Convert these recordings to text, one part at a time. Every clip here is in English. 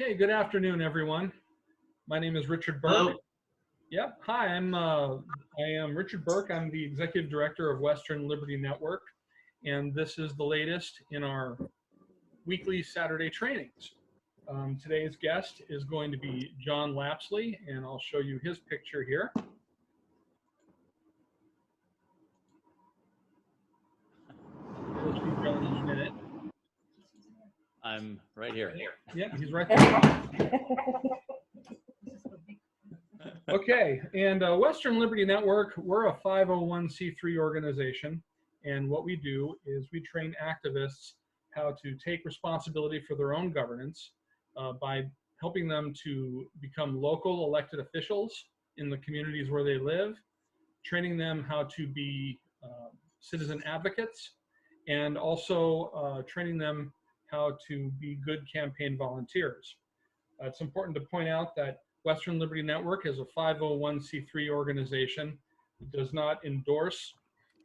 Okay, good afternoon, everyone. My name is Richard Burke. Hello. Yep, hi, I am Richard Burke. I'm the Executive Director of Western Liberty Network, and this is the latest in our weekly Saturday trainings. Today's guest is going to be John Lapsley, and I'll show you his picture here. We'll see John in a minute. I'm right here. Yep, he's right there. Okay, and Western Liberty Network, we're a 501c3 organization, and what we do is we train activists how to take responsibility for their own governance by helping them to become local elected officials in the communities where they live, training them how to be citizen advocates, and also training them how to be good campaign volunteers. It's important to point out that Western Liberty Network is a 501c3 organization. It does not endorse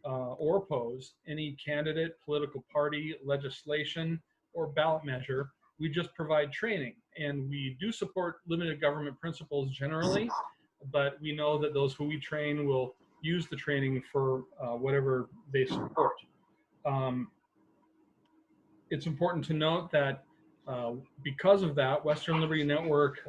or oppose any candidate, political party, legislation, or ballot measure. We just provide training, and we do support limited government principles generally, but we know that those who we train will use the training for whatever they support. It's important to note that because of that, Western Liberty Network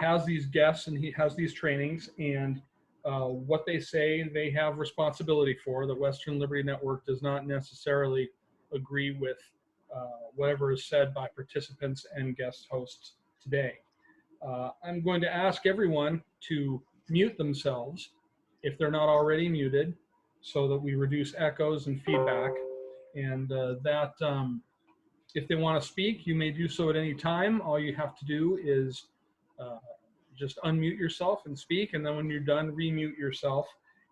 has these guests and he has these trainings, and what they say they have responsibility for. The Western Liberty Network does not necessarily agree with whatever is said by participants and guest hosts today. I'm going to ask everyone to mute themselves if they're not already muted, so that we reduce echoes and feedback, and if they want to speak, you may do so at any time. All you have to do is just unmute yourself and speak, and then when you're done, remute yourself,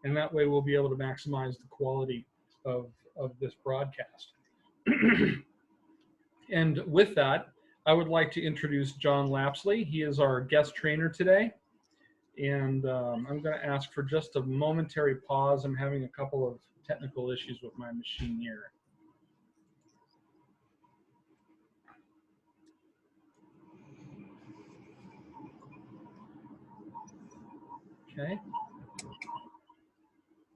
and that way we'll be able to maximize the quality of this broadcast. And with that, I would like to introduce John Lapsley. He is our guest trainer today, and I'm going to ask for just a momentary pause. I'm having a couple of technical issues with my machine here. Okay.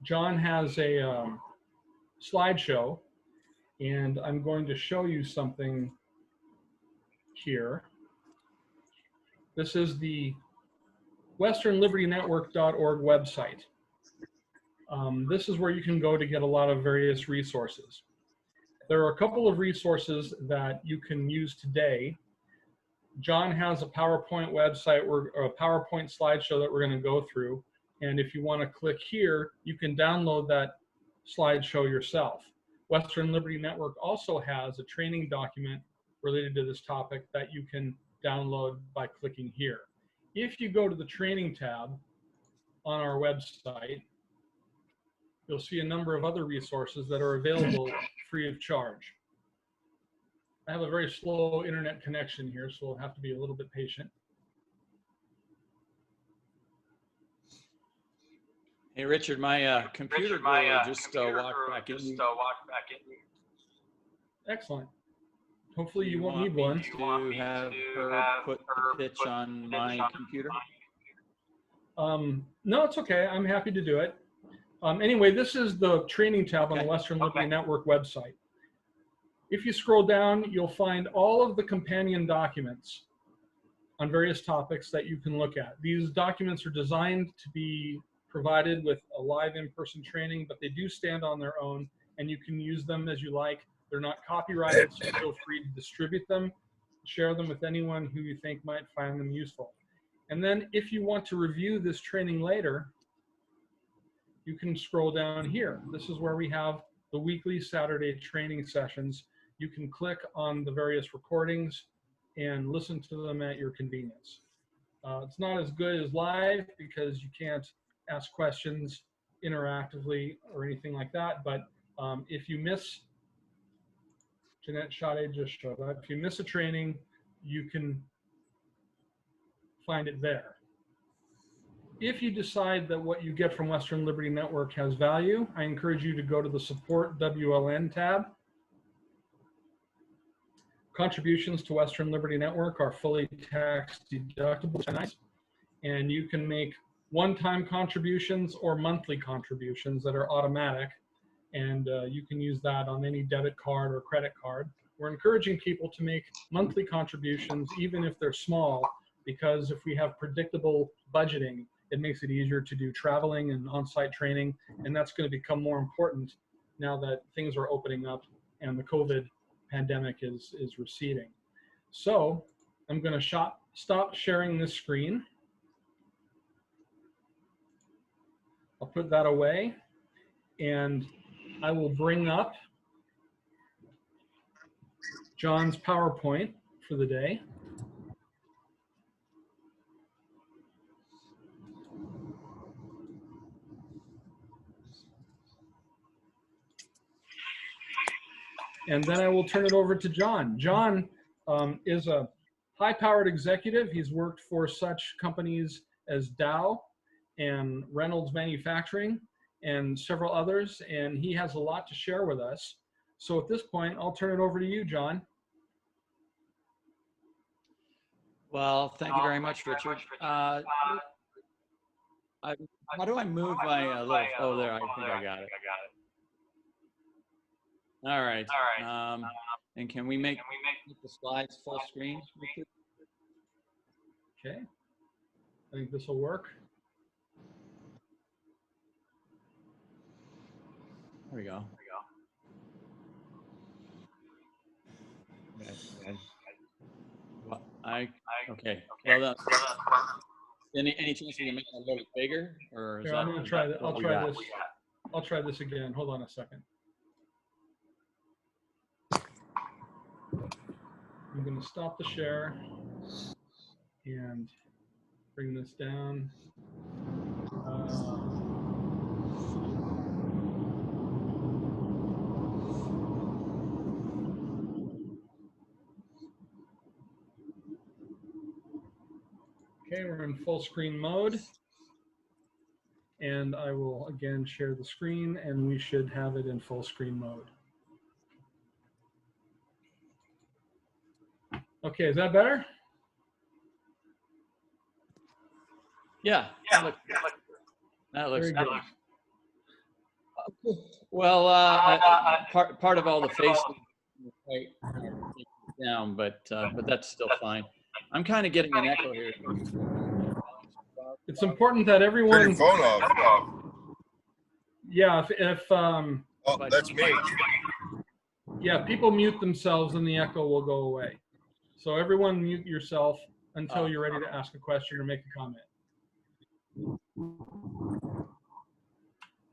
John has a slideshow, and I'm going to show you something here. This is the westernlibertynetwork.org website. This is where you can go to get a lot of various resources. There are a couple of resources that you can use today. John has a PowerPoint website or a PowerPoint slideshow that we're going to go through. And if you want to click here, you can download that slideshow yourself. Western Liberty Network also has a training document related to this topic that you can download by clicking here. If you go to the training tab on our website, you'll see a number of other resources that are available free of charge. I have a very slow internet connection here, so we'll have to be a little bit patient. Hey, Richard, my computer just walked back in. Excellent. Hopefully you won't need one. To have her put the pitch on my computer? No, it's okay. I'm happy to do it. Anyway, this is the training tab on the Western Liberty Network website. If you scroll down, you'll find all of the companion documents on various topics that you can look at. These documents are designed to be provided with a live in-person training, but they do stand on their own, and you can use them as you like. They're not copyrighted, so feel free to distribute them, share them with anyone who you think might find them useful. And then if you want to review this training later, you can scroll down here. This is where we have the weekly Saturday training sessions. You can click on the various recordings and listen to them at your convenience. It's not as good as live because you can't ask questions interactively or anything like that, but if you miss, Jeanette Sade just showed up, if you miss a training, you can find it there. If you decide that what you get from Western Liberty Network has value, I encourage you to go to the Support WLN tab. contributions to Western Liberty Network are fully tax deductible, and you can make one-time contributions or monthly contributions that are automatic, and you can use that on any debit card or credit card. We're encouraging people to make monthly contributions, even if they're small, because if we have predictable budgeting, it makes it easier to do traveling and on-site training, and that's going to become more important now that things are opening up and the COVID pandemic is receding. So I'm going to stop sharing this screen. I'll put that away, and I will bring up John's PowerPoint for the day. And then I will turn it over to John. John is a high-powered executive. He's worked for such companies as Dow and Reynolds Manufacturing and several others, and he has a lot to share with us. So at this point, I'll turn it over to you, John. Well, thank you very much, Richard. How do I move my little, oh, there, I think I got it. All right. And can we make the slides full screen? Okay. I think this will work. There we go. Well, okay. Well, any chance we can make it a little bigger, or is Here, that? I'm going to try that. I'll try this. I'll try this again. Hold on a second. I'm going to stop the share and bring this down. Okay, we're in full screen mode. And I will again share the screen, and we should have it in full screen mode. Okay, is that better? Yeah. That looks good. Well, part of all the facing down, but that's still fine. I'm kind of getting an echo here. It's important that everyone. Turn your phone off. Yeah, Oh, that's me. Yeah, people mute themselves, and the echo will go away. So everyone mute yourself until you're ready to ask a question or make a comment.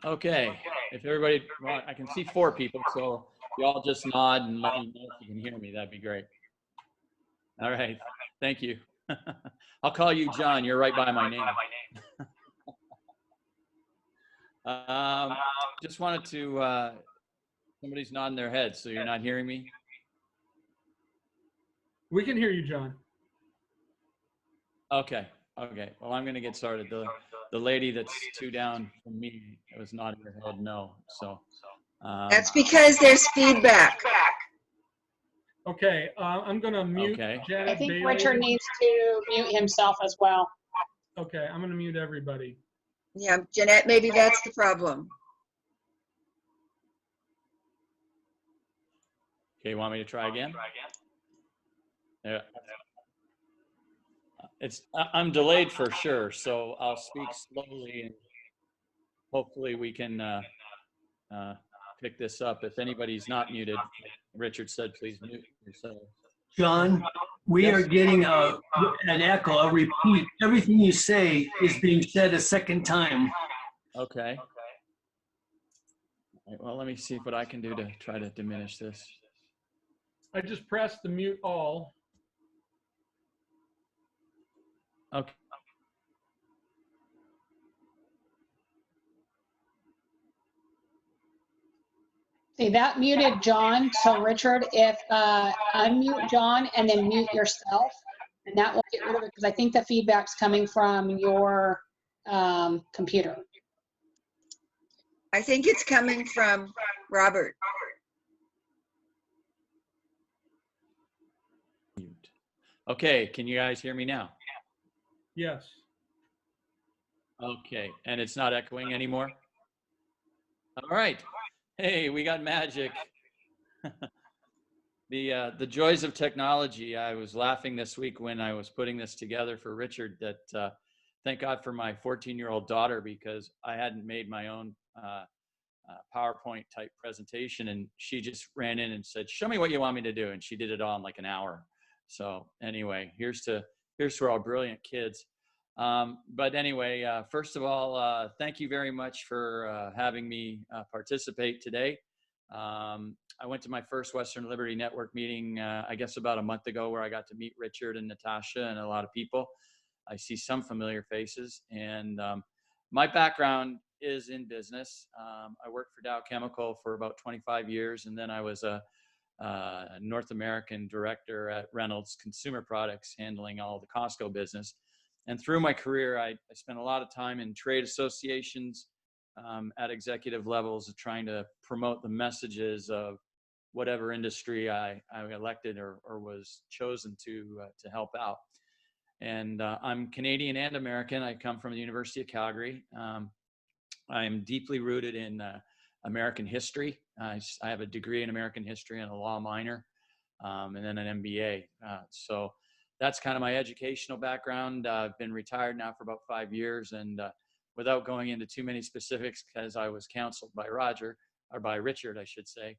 Okay. If everybody, well, I can see 4 people, so you all just nod and let me know if you can hear me. That'd be great. All right. Thank you. I'll call you John. You're right by my name. Just wanted to, somebody's nodding their head, so you're not hearing me? We can hear you, John. Okay. Well, I'm going to get started. The lady that's 2 down from me was nodding her head no. So that's because there's feedback. Okay, I'm going to mute Janet I think Bailey. Richard needs to mute himself as well. Okay, I'm going to mute everybody. Yeah, Jeanette, maybe that's the problem. Okay, you want me to try again? Yeah. I'm delayed for sure, so I'll speak slowly and hopefully we can pick this up. If anybody's not muted, Richard said, please mute yourself. John, we are getting an echo, a repeat. Everything you say is being said a second time. Okay. All right, well, let me see what I can do to try to diminish this. I just pressed the mute all. Okay. See, that muted John. So Richard, if unmute John and then mute yourself, and that will get rid of it, because I think the feedback's coming from your computer. I think it's coming from Robert. Okay, can you guys hear me now? Yes. Okay, and it's not echoing anymore? All right. Hey, we got magic. The joys of technology. I was laughing this week when I was putting this together for Richard that thank God for my 14-year-old daughter, because I hadn't made my own PowerPoint type presentation, and she just ran in and said, "Show me what you want me to do," and she did it all in like an hour. So anyway, here's to our brilliant kids. But anyway, first of all, thank you very much for having me participate today. I went to my first Western Liberty Network meeting, I guess about a month ago, where I got to meet Richard and Natasha and a lot of people. I see some familiar faces, and my background is in business. I worked for Dow Chemical for about 25 years, and then I was a North American director at Reynolds Consumer Products, handling all the Costco business. And through my career, I spent a lot of time in trade associations at executive levels, trying to promote the messages of whatever industry I elected or was chosen to help out. And I'm Canadian and American. I come from the University of Calgary. I'm deeply rooted in American history. I have a degree in American history and a law minor, and then an MBA. So that's kind of my educational background. I've been retired now for about 5 years, and without going into too many specifics, because I was counseled by Richard, I should say,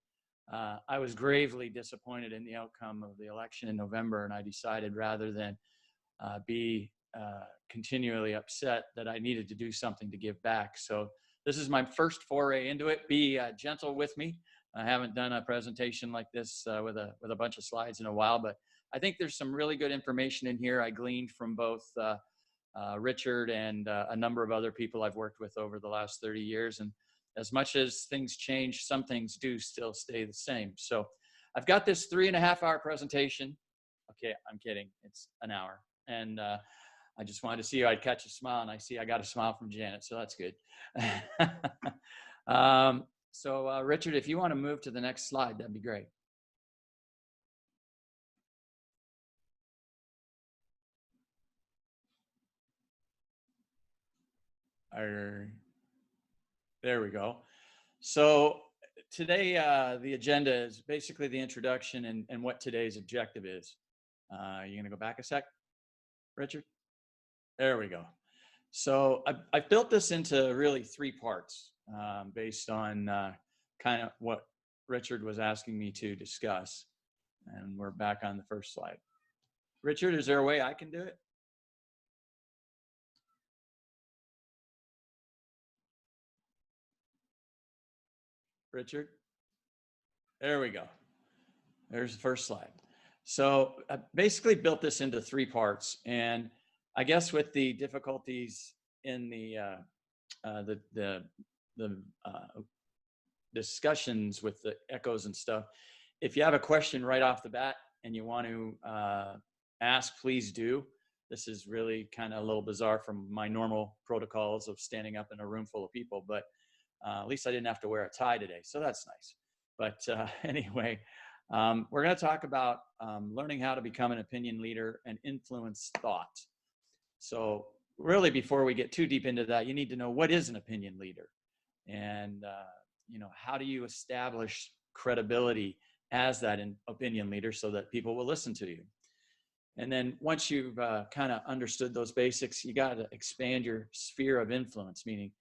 I was gravely disappointed in the outcome of the election in November, and I decided, rather than be continually upset, that I needed to do something to give back. So this is my first foray into it. Be gentle with me. I haven't done a presentation like this with a bunch of slides in a while, but I think there's some really good information in here I gleaned from both Richard and a number of other people I've worked with over the last 30 years. And as much as things change, some things do still stay the same. So I've got this 3.5-hour presentation. Okay, I'm kidding. It's an hour. And I just wanted to see you. I'd catch a smile, and I see I got a smile from Janet, so that's good. So Richard, if you want to move to the next slide, that'd be great. There we go. So today, the agenda is basically the introduction and what today's objective is. You going to go back a sec, Richard? There we go. So I built this into really 3 parts based on kind of what Richard was asking me to discuss. And we're back on the first slide. Richard, is there a way I can do it? Richard? There we go. There's the first slide. So I basically built this into 3 parts, and I guess with the difficulties in the discussions with the echoes and stuff, if you have a question right off the bat and you want to ask, please do. This is really kind of a little bizarre from my normal protocols of standing up in a room full of people, but at least I didn't have to wear a tie today, so that's nice. But anyway, we're going to talk about learning how to become an opinion leader and influence thought. So really, before we get too deep into that, you need to know, what is an opinion leader? And, how do you establish credibility as that opinion leader so that people will listen to you? And then once you've kind of understood those basics, you got to expand your sphere of influence, meaning,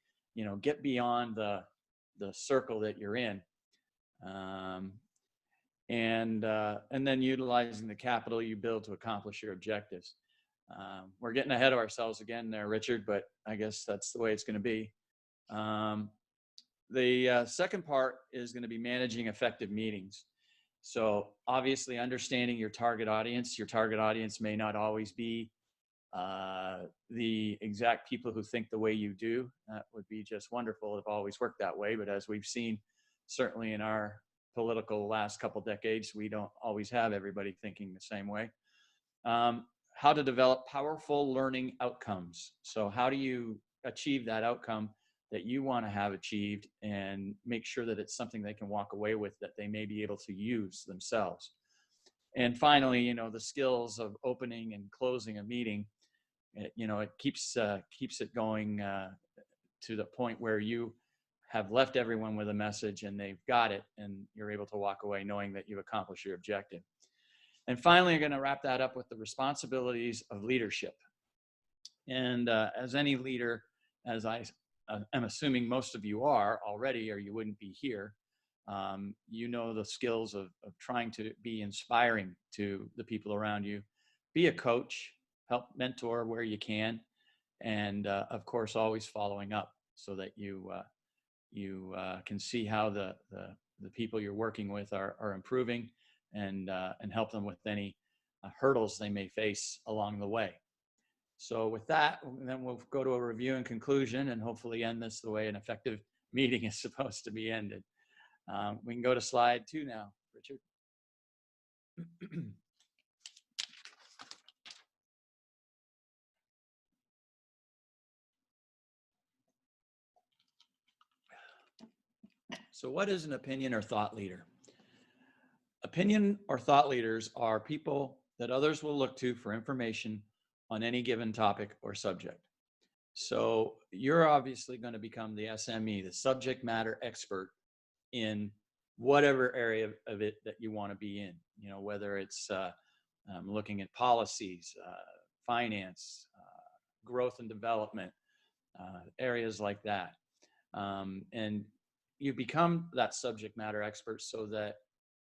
get beyond the circle that you're in. And then utilizing the capital you build to accomplish your objectives. We're getting ahead of ourselves again there, Richard, but I guess that's the way it's going to be. The second part is going to be managing effective meetings. So obviously understanding your target audience. Your target audience may not always be the exact people who think the way you do. That would be just wonderful if it always worked that way. But as we've seen, certainly in our political last couple decades, we don't always have everybody thinking the same way. How to develop powerful learning outcomes. So how do you achieve that outcome that you want to have achieved and make sure that it's something they can walk away with that they may be able to use themselves? And finally, you know, the skills of opening and closing a meeting, you know, it keeps it going to the point where you have left everyone with a message and they've got it, and you're able to walk away knowing that you've accomplished your objective. And finally, I'm going to wrap that up with the responsibilities of leadership. And as any leader, as I am assuming most of you are already, or you wouldn't be here, you know the skills of trying to be inspiring to the people around you. Be a coach, help mentor where you can, and of course, always following up so that you can see how the people you're working with are improving, and help them with any hurdles they may face along the way. So with that, then we'll go to a review and conclusion, and hopefully end this the way an effective meeting is supposed to be ended. We can go to slide 2 now, Richard. So what is an opinion or thought leader? Opinion or thought leaders are people that others will look to for information on any given topic or subject. So you're obviously going to become the SME, the subject matter expert in whatever area of it that you want to be in, you know, whether it's looking at policies, finance, growth and development, areas like that. And you become that subject matter expert so that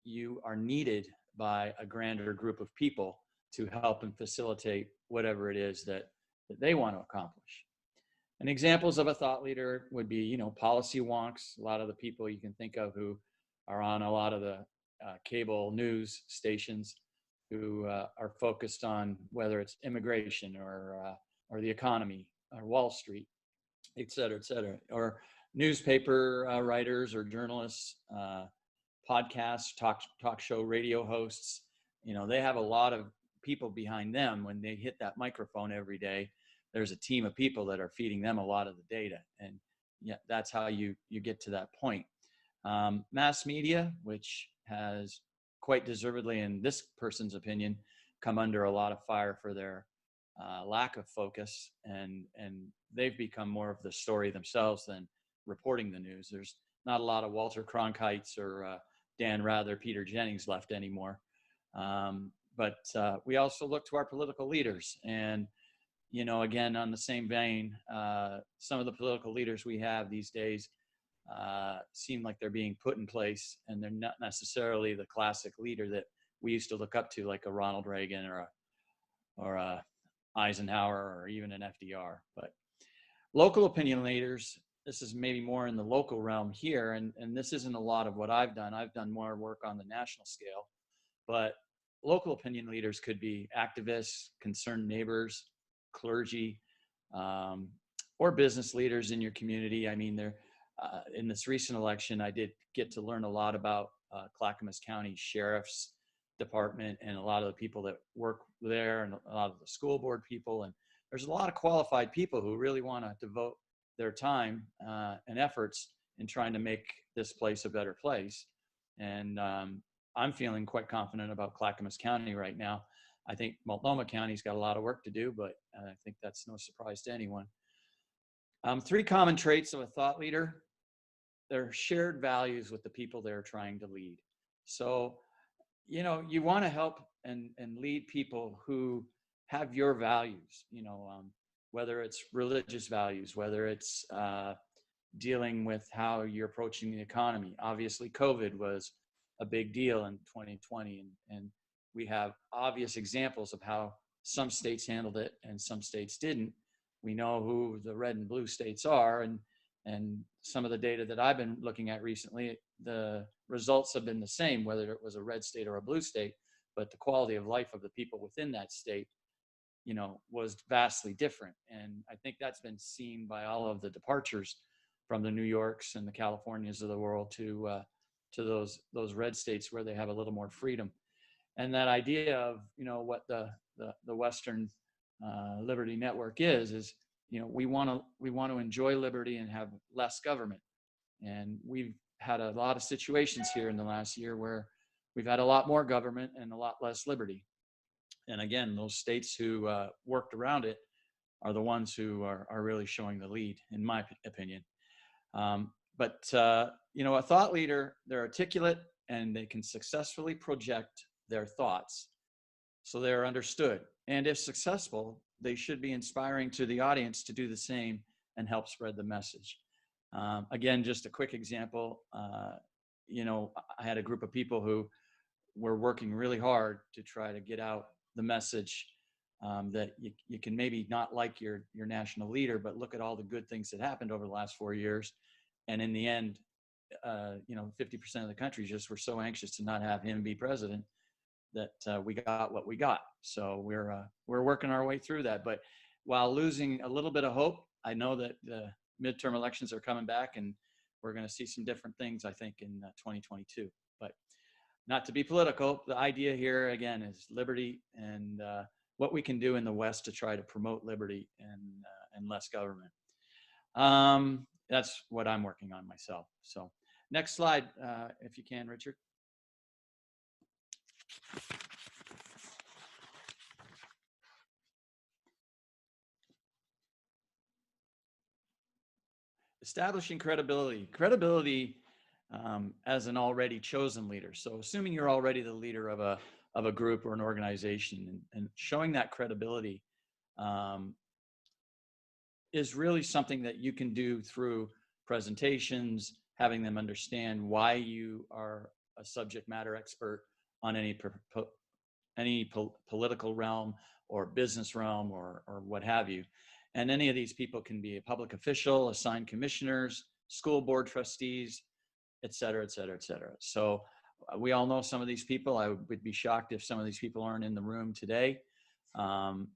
you are needed by a grander group of people to help and facilitate whatever it is that they want to accomplish. And examples of a thought leader would be, you know, policy wonks, a lot of the people you can think of who are on a lot of the cable news stations who are focused on whether it's immigration or the economy or Wall Street, et cetera, or newspaper writers or journalists, podcasts, talk show radio hosts. You know, they have a lot of people behind them. When they hit that microphone every day, there's a team of people that are feeding them a lot of the data. And yeah, that's how you get to that point. Mass media, which has quite deservedly, in this person's opinion, come under a lot of fire for their lack of focus, and they've become more of the story themselves than reporting the news. There's not a lot of Walter Cronkites or Dan Rather, Peter Jennings left anymore. But we also look to our political leaders, and you know, again, on the same vein, some of the political leaders we have these days seem like they're being put in place, and they're not necessarily the classic leader that we used to look up to, like a Ronald Reagan or a Eisenhower or even an FDR. But local opinion leaders, this is maybe more in the local realm here, and this isn't a lot of what I've done. I've done more work on the national scale, but local opinion leaders could be activists, concerned neighbors, clergy, or business leaders in your community. I mean, in this recent election, I did get to learn a lot about Clackamas County Sheriff's Department and a lot of the people that work there, and a lot of the school board people. And there's a lot of qualified people who really want to devote their time and efforts in trying to make this place a better place. And I'm feeling quite confident about Clackamas County right now. I think Multnomah County's got a lot of work to do, but I think that's no surprise to anyone. 3 common traits of a thought leader: they're shared values with the people they're trying to lead. So, you know, you want to help and lead people who have your values, you know, whether it's religious values, whether it's dealing with how you're approaching the economy. Obviously, COVID was a big deal in 2020, and we have obvious examples of how some states handled it and some states didn't. We know who the red and blue states are, and some of the data that I've been looking at recently, the results have been the same, whether it was a red state or a blue state, but the quality of life of the people within that state, you know, was vastly different. And I think that's been seen by all of the departures from the New Yorks and the Californias of the world to those red states where they have a little more freedom. And that idea of, you know, what the Western Liberty Network is, you know, we want to enjoy liberty and have less government. And we've had a lot of situations here in the last year where we've had a lot more government and a lot less liberty. And again, those states who worked around it are the ones who are really showing the lead, in my opinion. But a thought leader, they're articulate and they can successfully project their thoughts so they're understood. And if successful, they should be inspiring to the audience to do the same and help spread the message. Again, just a quick example, I had a group of people who were working really hard to try to get out the message that you can maybe not like your national leader, but look at all the good things that happened over the last 4 years. And in the end, 50% of the country just were so anxious to not have him be president that we got what we got. So we're working our way through that. But while losing a little bit of hope, I know that the midterm elections are coming back, and we're going to see some different things, I think, in 2022. But not to be political, the idea here, again, is liberty and what we can do in the West to try to promote liberty and less government. That's what I'm working on myself. So next slide, if you can, Richard. Establishing credibility. Credibility as an already chosen leader. So assuming you're already the leader of a group or an organization, and showing that credibility is really something that you can do through presentations, having them understand why you are a subject matter expert on any political realm or business realm or what have you. And any of these people can be a public official, assigned commissioners, school board trustees, et cetera, et cetera, et cetera. So we all know some of these people. I would be shocked if some of these people aren't in the room today. Thank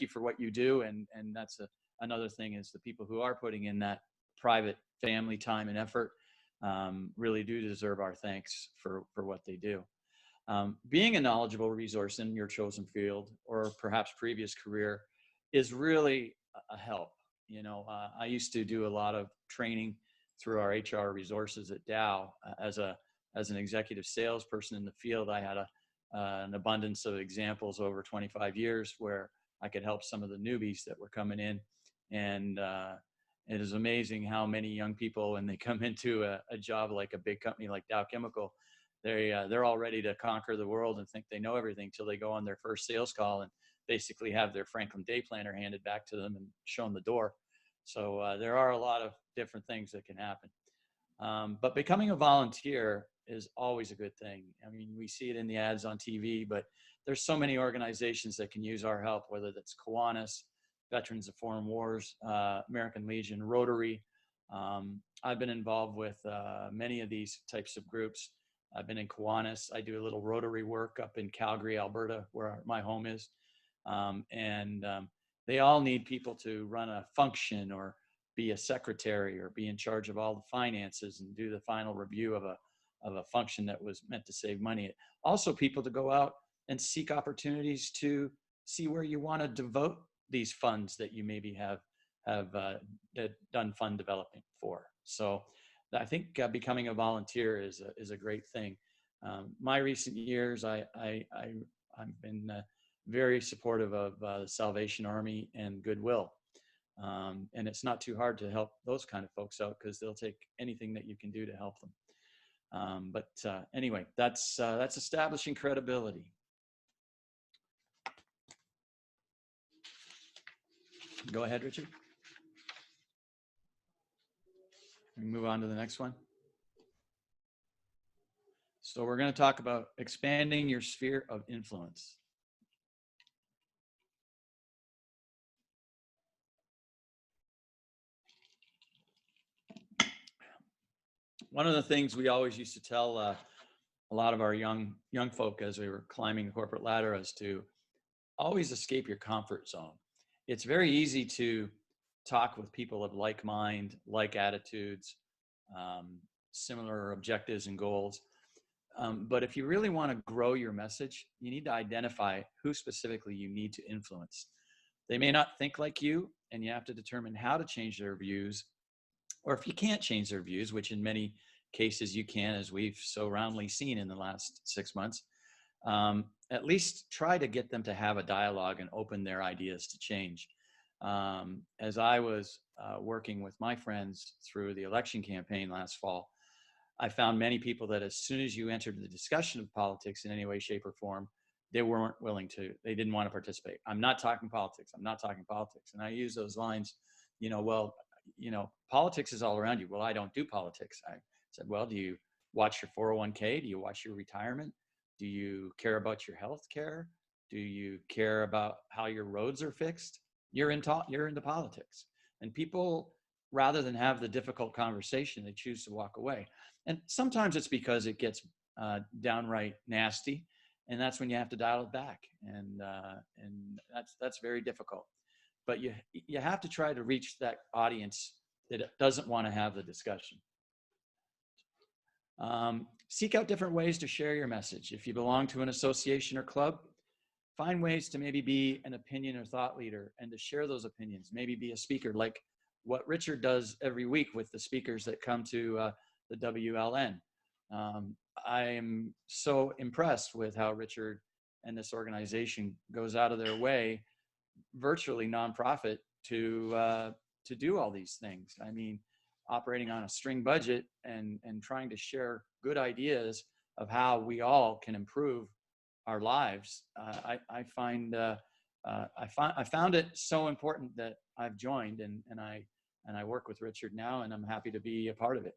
you for what you do. And that's another thing, is the people who are putting in that private family time and effort really do deserve our thanks for what they do. Being a knowledgeable resource in your chosen field or perhaps previous career is really a help. I used to do a lot of training through our HR resources at Dow. As an executive salesperson in the field, I had an abundance of examples over 25 years where I could help some of the newbies that were coming in. And it is amazing how many young people, when they come into a job like a big company like Dow Chemical, they're all ready to conquer the world and think they know everything till they go on their first sales call and basically have their Franklin Day Planner handed back to them and shown the door. So there are a lot of different things that can happen. But becoming a volunteer is always a good thing. I mean, we see it in the ads on TV, but there's so many organizations that can use our help, whether that's Kiwanis, Veterans of Foreign Wars, American Legion, Rotary. I've been involved with many of these types of groups. I've been in Kiwanis. I do a little Rotary work up in Calgary, Alberta, where my home is. They all need people to run a function or be a secretary or be in charge of all the finances and do the final review of a function that was meant to save money. Also, people to go out and seek opportunities to see where you want to devote these funds that you maybe have done fund development for. So I think becoming a volunteer is a great thing. My recent years, I've been very supportive of the Salvation Army and Goodwill. And it's not too hard to help those kind of folks out because they'll take anything that you can do to help them. But anyway, that's establishing credibility. Go ahead, Richard. We move on to the next one. So we're going to talk about expanding your sphere of influence. One of the things we always used to tell a lot of our young folk as we were climbing the corporate ladder is to always escape your comfort zone. It's very easy to talk with people of like mind, like attitudes, similar objectives and goals. But if you really want to grow your message, you need to identify who specifically you need to influence. They may not think like you, and you have to determine how to change their views. Or if you can't change their views, which in many cases you can, as we've so roundly seen in the last 6 months. At least try to get them to have a dialogue and open their ideas to change. As I was working with my friends through the election campaign last fall, I found many people that as soon as you entered the discussion of politics in any way, shape, or form, they weren't willing to, they didn't want to participate. I'm not talking politics. I'm not talking politics. And I use those lines, well, politics is all around you. Well, I don't do politics. I said, well, do you watch your 401k? Do you watch your retirement? Do you care about your health care? Do you care about how your roads are fixed? You're into politics. And people, rather than have the difficult conversation, they choose to walk away. And sometimes it's because it gets downright nasty, and that's when you have to dial it back. And that's very difficult. But you have to try to reach that audience that doesn't want to have the discussion. Seek out different ways to share your message. If you belong to an association or club, find ways to maybe be an opinion or thought leader and to share those opinions. Maybe be a speaker, like what Richard does every week with the speakers that come to the WLN. I am so impressed with how Richard and this organization goes out of their way, virtually nonprofit, to do all these things. I mean, operating on a string budget and trying to share good ideas of how we all can improve our lives. I found it so important that I've joined, and I work with Richard now, and I'm happy to be a part of it.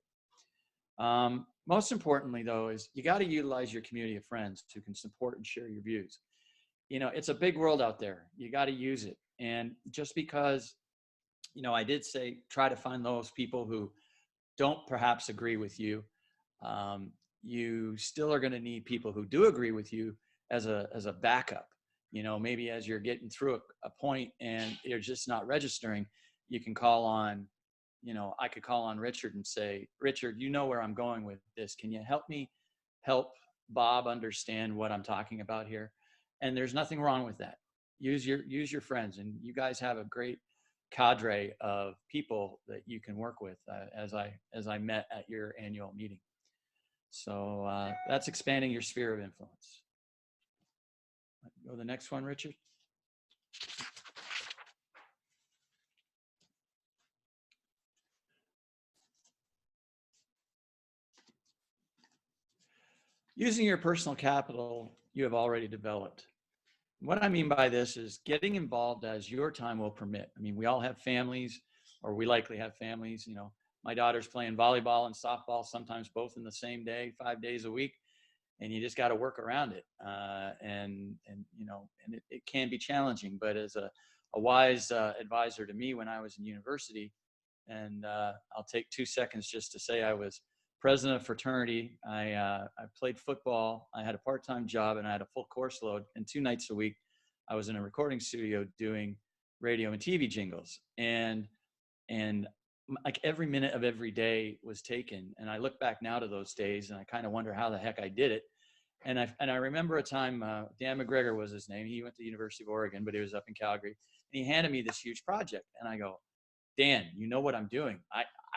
Most importantly, though, is you got to utilize your community of friends who can support and share your views. It's a big world out there. You got to use it. And just because, I did say, try to find those people who don't perhaps agree with you. You still are going to need people who do agree with you as a backup. Maybe as you're getting through a point and you're just not registering, you can call on, I could call on Richard and say, Richard, you know where I'm going with this. Can you help me help Bob understand what I'm talking about here? And there's nothing wrong with that. Use your friends, and you guys have a great cadre of people that you can work with, as I met at your annual meeting. So that's expanding your sphere of influence. Go to the next one, Richard. Using your personal capital you have already developed. What I mean by this is getting involved as your time will permit. I mean, we all have families, or we likely have families. My daughter's playing volleyball and softball, sometimes both in the same day, 5 days a week, and you just got to work around it. And it can be challenging, but as a wise advisor to me when I was in university, and I'll take 2 seconds just to say I was president of fraternity. I played football. I had a part-time job, and I had a full course load. And 2 nights a week, I was in a recording studio doing radio and TV jingles. And like every minute of every day was taken. And I look back now to those days, and I kind of wonder how the heck I did it. And I remember a time, Dan McGregor was his name. He went to the University of Oregon, but he was up in Calgary. And he handed me this huge project. And I go, Dan, you know what I'm doing.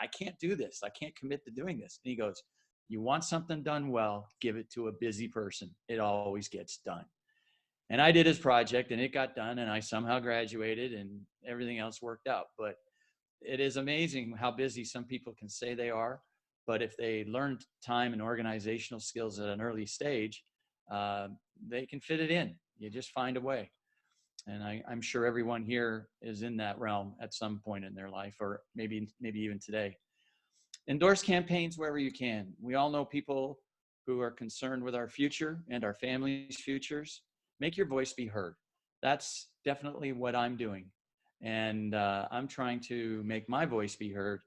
I can't do this. I can't commit to doing this. And he goes, you want something done well, give it to a busy person. It always gets done. And I did his project, and it got done, and I somehow graduated, and everything else worked out. But it is amazing how busy some people can say they are. But if they learn time and organizational skills at an early stage, they can fit it in. You just find a way. And I'm sure everyone here is in that realm at some point in their life, or maybe even today. Endorse campaigns wherever you can. We all know people who are concerned with our future and our families' futures. Make your voice be heard. That's definitely what I'm doing. And I'm trying to make my voice be heard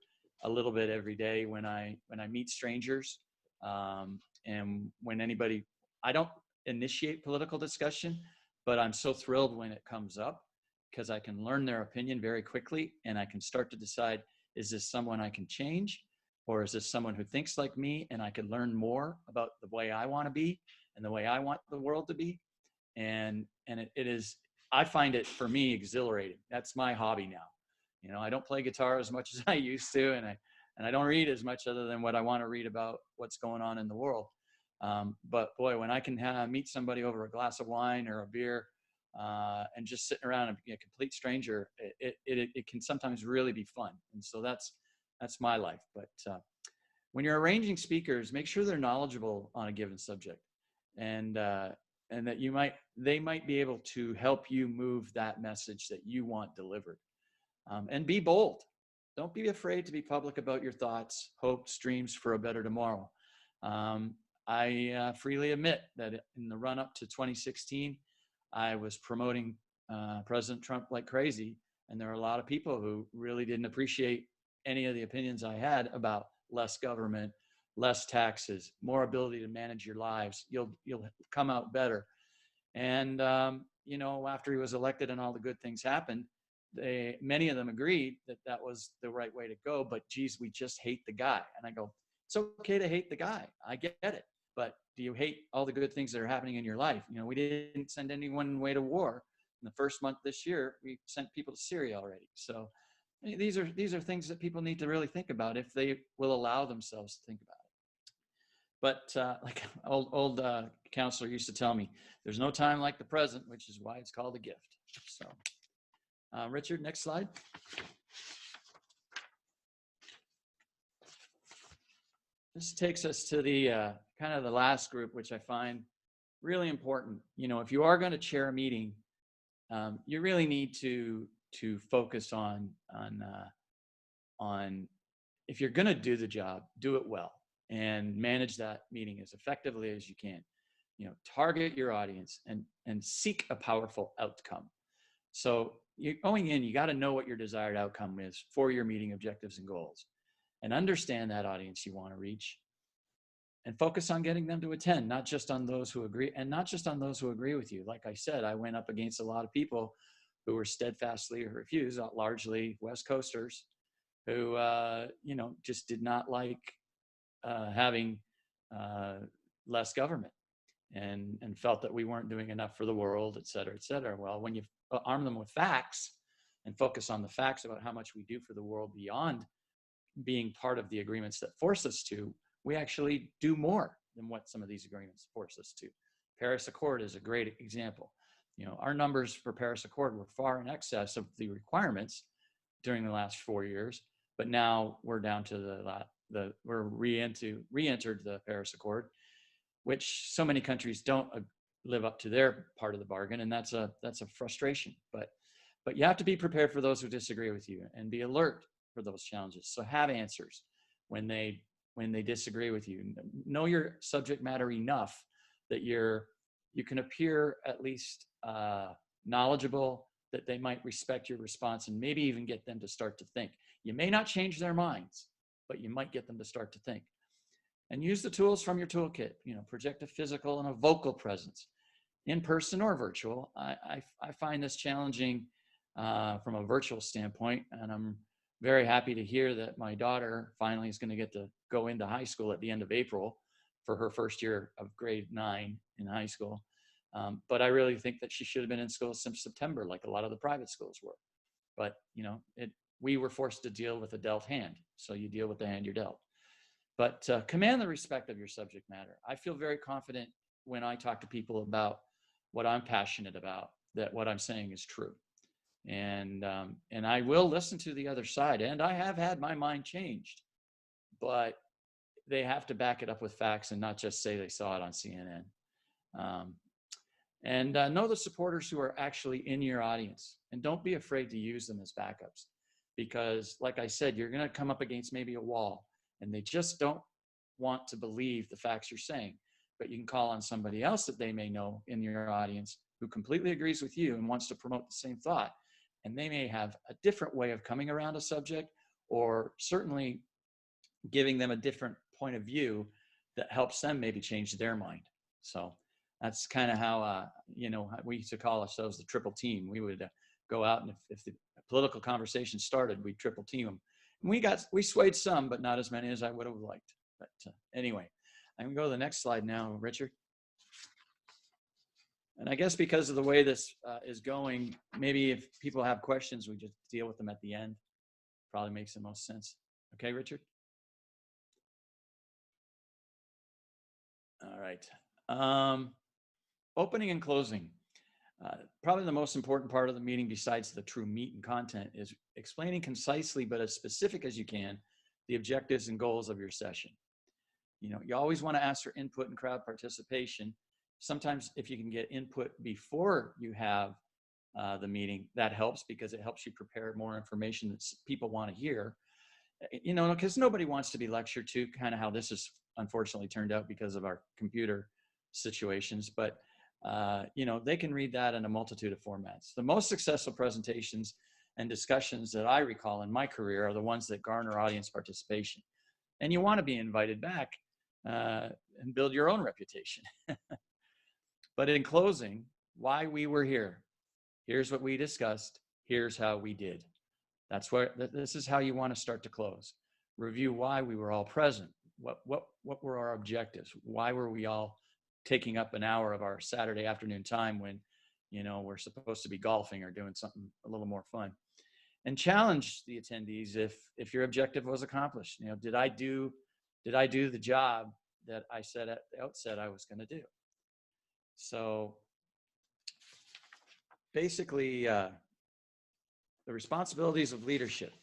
a little bit every day when I meet strangers. And when anybody, I don't initiate political discussion, but I'm so thrilled when it comes up, because I can learn their opinion very quickly, and I can start to decide, is this someone I can change, or is this someone who thinks like me, and I can learn more about the way I want to be and the way I want the world to be. And it is, I find it, for me, exhilarating. That's my hobby now. I don't play guitar as much as I used to, and and I don't read as much other than what I want to read about what's going on in the world. But boy, when I can meet somebody over a glass of wine or a beer, and just sitting around and be a complete stranger, it can sometimes really be fun. And so that's my life. But when you're arranging speakers, make sure they're knowledgeable on a given subject, and that they might be able to help you move that message that you want delivered. And be bold. Don't be afraid to be public about your thoughts, hopes, dreams for a better tomorrow. I freely admit that in the run-up to 2016, I was promoting President Trump like crazy, and there are a lot of people who really didn't appreciate any of the opinions I had about less government, less taxes, more ability to manage your lives. You'll come out better. And after he was elected and all the good things happened, many of them agreed that was the right way to go. But geez, we just hate the guy. And I go, it's okay to hate the guy. I get it. But do you hate all the good things that are happening in your life? We didn't send anyone away to war. In the first month this year, we sent people to Syria already. So these are things that people need to really think about if they will allow themselves to think about it. But like old counselor used to tell me, there's no time like the present, which is why it's called a gift. So Richard, next slide. This takes us to the kind of the last group, which I find really important. If you are going to chair a meeting, you really need to focus on if you're going to do the job, do it well and manage that meeting as effectively as you can. Target your audience and seek a powerful outcome. So you're going in, you got to know what your desired outcome is for your meeting objectives and goals, and understand that audience you want to reach, and focus on getting them to attend, not just on those who agree, and not just on those who agree with you. Like I said, I went up against a lot of people who were steadfastly refused, largely West Coasters, who just did not like having less government, and felt that we weren't doing enough for the world, et cetera, et cetera. Well, when you arm them with facts and focus on the facts about how much we do for the world beyond being part of the agreements that force us to, we actually do more than what some of these agreements force us to. Paris Accord is a great example. Our numbers for Paris Accord were far in excess of the requirements during the last 4 years, but now we're down to we're re-entered the Paris Accord, which so many countries don't live up to their part of the bargain, and that's a frustration. But you have to be prepared for those who disagree with you and be alert for those challenges. So have answers when they disagree with you. Know your subject matter enough that you can appear at least knowledgeable, that they might respect your response, and maybe even get them to start to think. You may not change their minds, but you might get them to start to think. And use the tools from your toolkit. Project a physical and a vocal presence, in person or virtual. I find this challenging from a virtual standpoint, and I'm very happy to hear that my daughter finally is going to get to go into high school at the end of April for her first year of grade 9 in high school. But I really think that she should have been in school since September, like a lot of the private schools were. But we were forced to deal with a dealt hand, so you deal with the hand you're dealt. But command the respect of your subject matter. I feel very confident when I talk to people about what I'm passionate about, that what I'm saying is true. And I will listen to the other side, and I have had my mind changed, but they have to back it up with facts and not just say they saw it on CNN. And know the supporters who are actually in your audience, and don't be afraid to use them as backups, because like I said, you're going to come up against maybe a wall, and they just don't want to believe the facts you're saying. But you can call on somebody else that they may know in your audience who completely agrees with you and wants to promote the same thought. And they may have a different way of coming around a subject, or certainly giving them a different point of view that helps them maybe change their mind. So that's kind of how, we used to call ourselves the triple team. We would go out, and if the political conversation started, we'd triple team them. And we swayed some, but not as many as I would have liked. But anyway, I'm gonna go to the next slide now, Richard. And I guess because of the way this is going, maybe if people have questions, we just deal with them at the end. Probably makes the most sense. Okay, Richard? All right. Opening and closing. Probably the most important part of the meeting, besides the true meat and content, is explaining concisely but as specific as you can the objectives and goals of your session. You know, you always want to ask for input and crowd participation. Sometimes if you can get input before you have the meeting, that helps, because it helps you prepare more information that people want to hear. You know, because nobody wants to be lectured to, kind of how this has unfortunately turned out because of our computer situations. But you know, they can read that in a multitude of formats. The most successful presentations and discussions that I recall in my career are the ones that garner audience participation. And you want to be invited back and build your own reputation. But in closing, why we were here. Here's what we discussed. Here's how we did. That's where, this is how you want to start to close. Review why we were all present. What were our objectives? Why were we all taking up an hour of our Saturday afternoon time when, you know, we're supposed to be golfing or doing something a little more fun? And challenge the attendees if your objective was accomplished. You know, did I do the job that I said at the outset I was going to do? So basically, the responsibilities of leadership.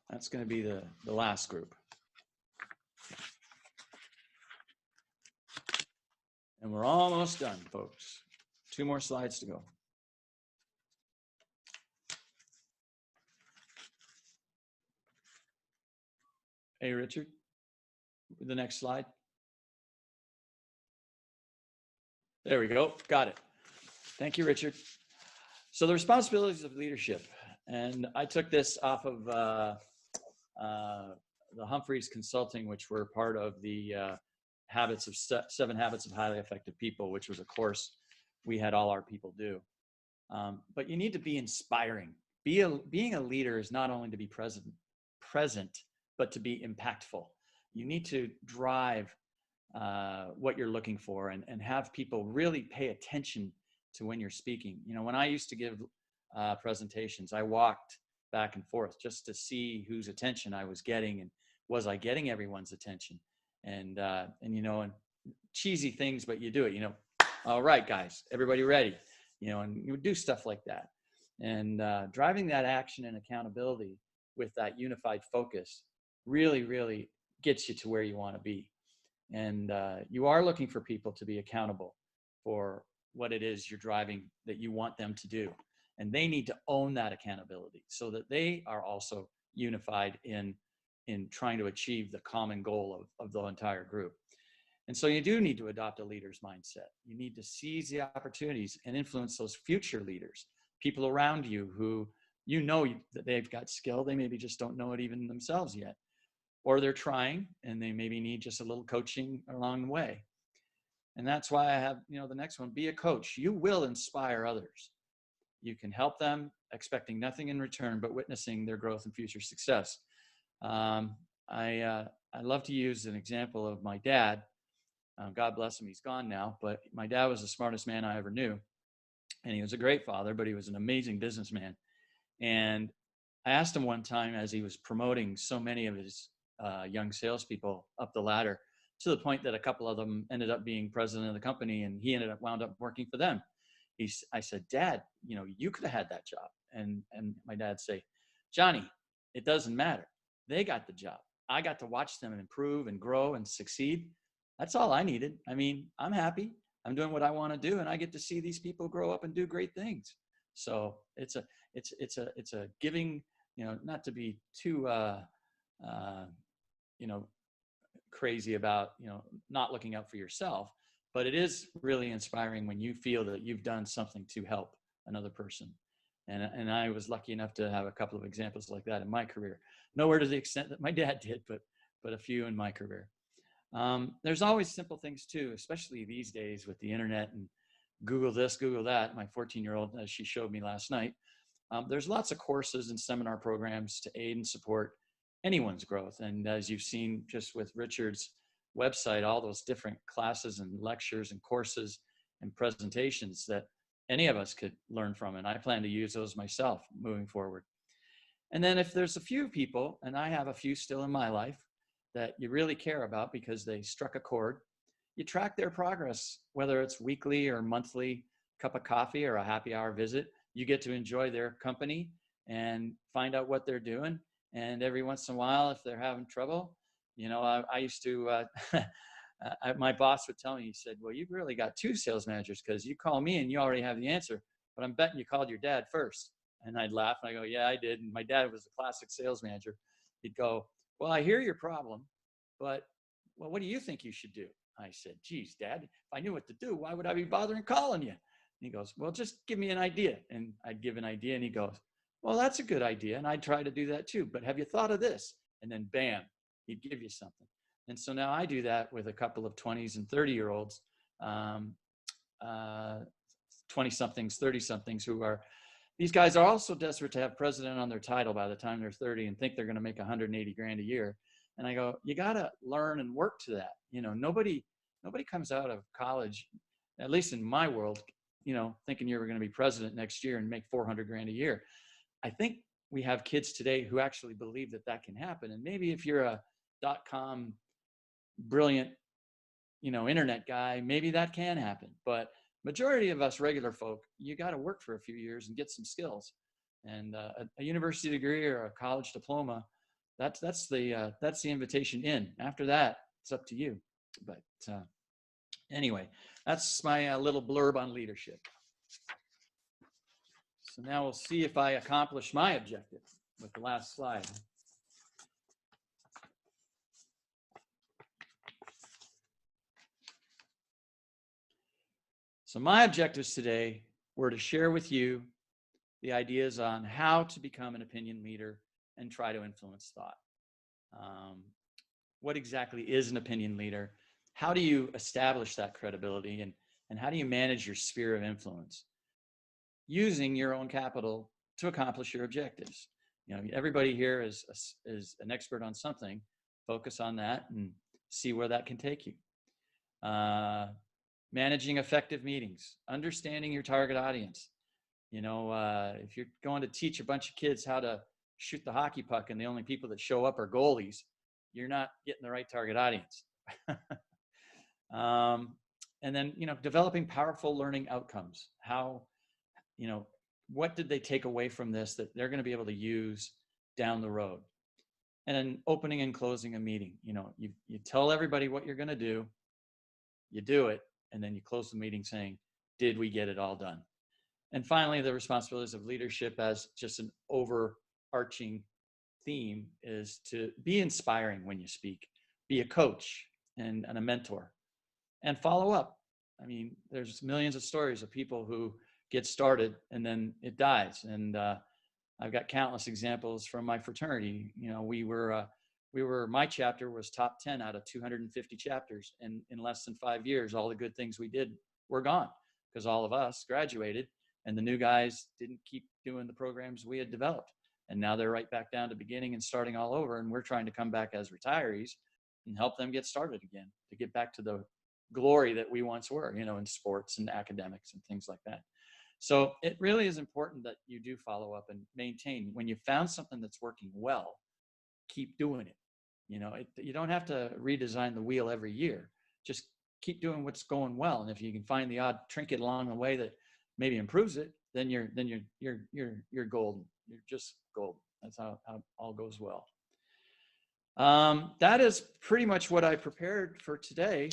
That's going to be the last group. And we're almost done, folks. 2 more slides to go. Hey, Richard, the next slide. There we go. Got it. Thank you, Richard. So the responsibilities of leadership, and I took this off of the Humphreys Consulting, which were part of the 7 Habits of Highly Effective People, which was a course we had all our people do. But you need to be inspiring. Being a leader is not only to be present, but to be impactful. You need to drive what you're looking for and have people really pay attention to when you're speaking. You know, when I used to give presentations, I walked back and forth just to see whose attention I was getting, and was I getting everyone's attention? And you know, and cheesy things, but you do it. You know, all right, guys, everybody ready? You know, and you would do stuff like that, and driving that action and accountability with that unified focus really gets you to where you want to be. And you are looking for people to be accountable for what it is you're driving that you want them to do. And they need to own that accountability so that they are also unified in trying to achieve the common goal of the entire group. And so you do need to adopt a leader's mindset. You need to seize the opportunities and influence those future leaders, people around you who you know that they've got skill. They maybe just don't know it even themselves yet. Or they're trying and they maybe need just a little coaching along the way. And that's why I have, you know, the next one, be a coach. You will inspire others. You can help them expecting nothing in return, but witnessing their growth and future success. I love to use an example of my dad. God bless him, he's gone now, but my dad was the smartest man I ever knew. And he was a great father, but he was an amazing businessman. And I asked him one time, as he was promoting so many of his young salespeople up the ladder, to the point that a couple of them ended up being president of the company, and he wound up working for them. I said, Dad, you know, you could have had that job. And my dad say, Johnny, it doesn't matter. They got the job. I got to watch them improve and grow and succeed. That's all I needed. I mean, I'm happy. I'm doing what I want to do, and I get to see these people grow up and do great things. So it's a giving, you know, not to be too, you know, crazy about, you know, not looking out for yourself, but it is really inspiring when you feel that you've done something to help another person. And I was lucky enough to have a couple of examples like that in my career. Nowhere to the extent that my dad did, but a few in my career. There's always simple things too, especially these days with the internet and Google this, Google that. My 14-year-old, as she showed me last night, there's lots of courses and seminar programs to aid and support anyone's growth. And as you've seen just with Richard's website, all those different classes and lectures and courses and presentations that any of us could learn from. And I plan to use those myself moving forward. And then if there's a few people, and I have a few still in my life, that you really care about because they struck a chord you track their progress, whether it's weekly or monthly cup of coffee or a happy hour visit. You get to enjoy their company and find out what they're doing. And every once in a while, if they're having trouble, you know, I used to, my boss would tell me, he said, well, you've really got two sales managers, because you call me and you already have the answer, but I'm betting you called your dad first. And I'd laugh and I go, yeah, I did. And my dad was a classic sales manager. He'd go, well, I hear your problem, but well, what do you think you should do? I said, geez, Dad, if I knew what to do, why would I be bothering calling you? And he goes, well, just give me an idea. And I'd give an idea and he goes, well, that's a good idea. And I'd try to do that too, but have you thought of this? And then bam, he'd give you something. And so now I do that with a couple of 20s and 30-year-olds, 20-somethings, 30-somethings who are, these guys are also desperate to have president on their title by the time they're 30 and think they're going to make 180 grand a year. And I go, you got to learn and work to that. You know, nobody comes out of college, at least in my world, you know, thinking you're going to be president next year and make 400 grand a year. I think we have kids today who actually believe that that can happen. And maybe if you're a .com brilliant, you know, internet guy, maybe that can happen. But majority of us regular folk, you got to work for a few years and get some skills. And a university degree or a college diploma, that's the invitation in. After that, it's up to you. But anyway, that's my little blurb on leadership. So now we'll see if I accomplish my objective with the last slide. So my objectives today were to share with you the ideas on how to become an opinion leader and try to influence thought. What exactly is an opinion leader? How do you establish that credibility, and how do you manage your sphere of influence using your own capital to accomplish your objectives? You know, everybody here is an expert on something. Focus on that and see where that can take you. Managing effective meetings, understanding your target audience. You know, if you're going to teach a bunch of kids how to shoot the hockey puck and the only people that show up are goalies, you're not getting the right target audience. And then, you know, developing powerful learning outcomes. How, you know, what did they take away from this that they're going to be able to use down the road? And then opening and closing a meeting. You know, you tell everybody what you're going to do, you do it, and then you close the meeting saying, did we get it all done? And finally, the responsibilities of leadership as just an overarching theme is to be inspiring when you speak, be a coach and a mentor, and follow up. I mean, there's millions of stories of people who get started and then it dies. And I've got countless examples from my fraternity. You know, my chapter was top 10 out of 250 chapters. And in less than 5 years, all the good things we did were gone because all of us graduated and the new guys didn't keep doing the programs we had developed. And now they're right back down to beginning and starting all over. And we're trying to come back as retirees and help them get started again to get back to the glory that we once were, you know, in sports and academics and things like that. So it really is important that you do follow up and maintain. When you found something that's working well, keep doing it. You know, you don't have to redesign the wheel every year. Just keep doing what's going well. And if you can find the odd trinket along the way that maybe improves it, then you're golden. You're just golden. That's how all goes well. That is pretty much what I prepared for today.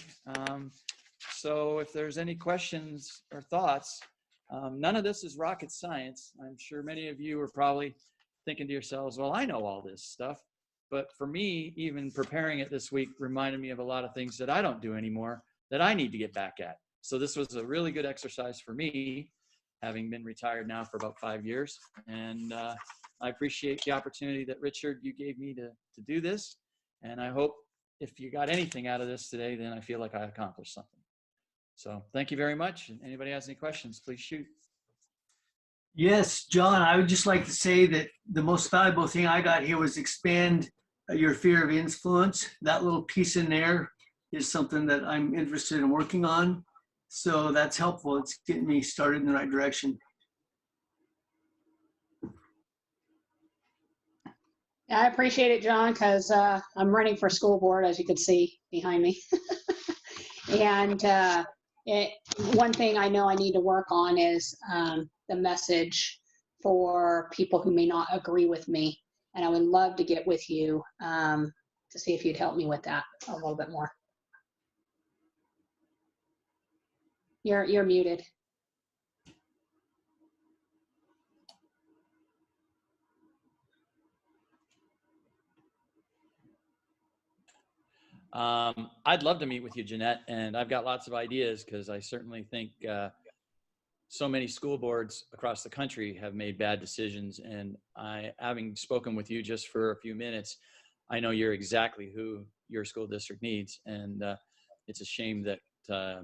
So if there's any questions or thoughts, none of this is rocket science. I'm sure many of you are probably thinking to yourselves, well, I know all this stuff. But for me, even preparing it this week reminded me of a lot of things that I don't do anymore that I need to get back at. So this was a really good exercise for me, having been retired now for about 5 years. And I appreciate the opportunity that Richard, you gave me to do this. And I hope if you got anything out of this today, then I feel like I accomplished something. So thank you very much. And anybody has any questions, please shoot. Yes, John, I would just like to say that the most valuable thing I got here was expand your fear of influence. That little piece in there is something that I'm interested in working on. So that's helpful. It's getting me started in the right direction. Yeah, I appreciate it, John, because I'm running for school board, as you can see behind me. And one thing I know I need to work on is the message for people who may not agree with me. And I would love to get with you to see if you'd help me with that a little bit more. You're muted. I'd love to meet with you, Jeanette, and I've got lots of ideas because I certainly think so many school boards across the country have made bad decisions. And having spoken with you just for a few minutes, I know you're exactly who your school district needs. And it's a shame that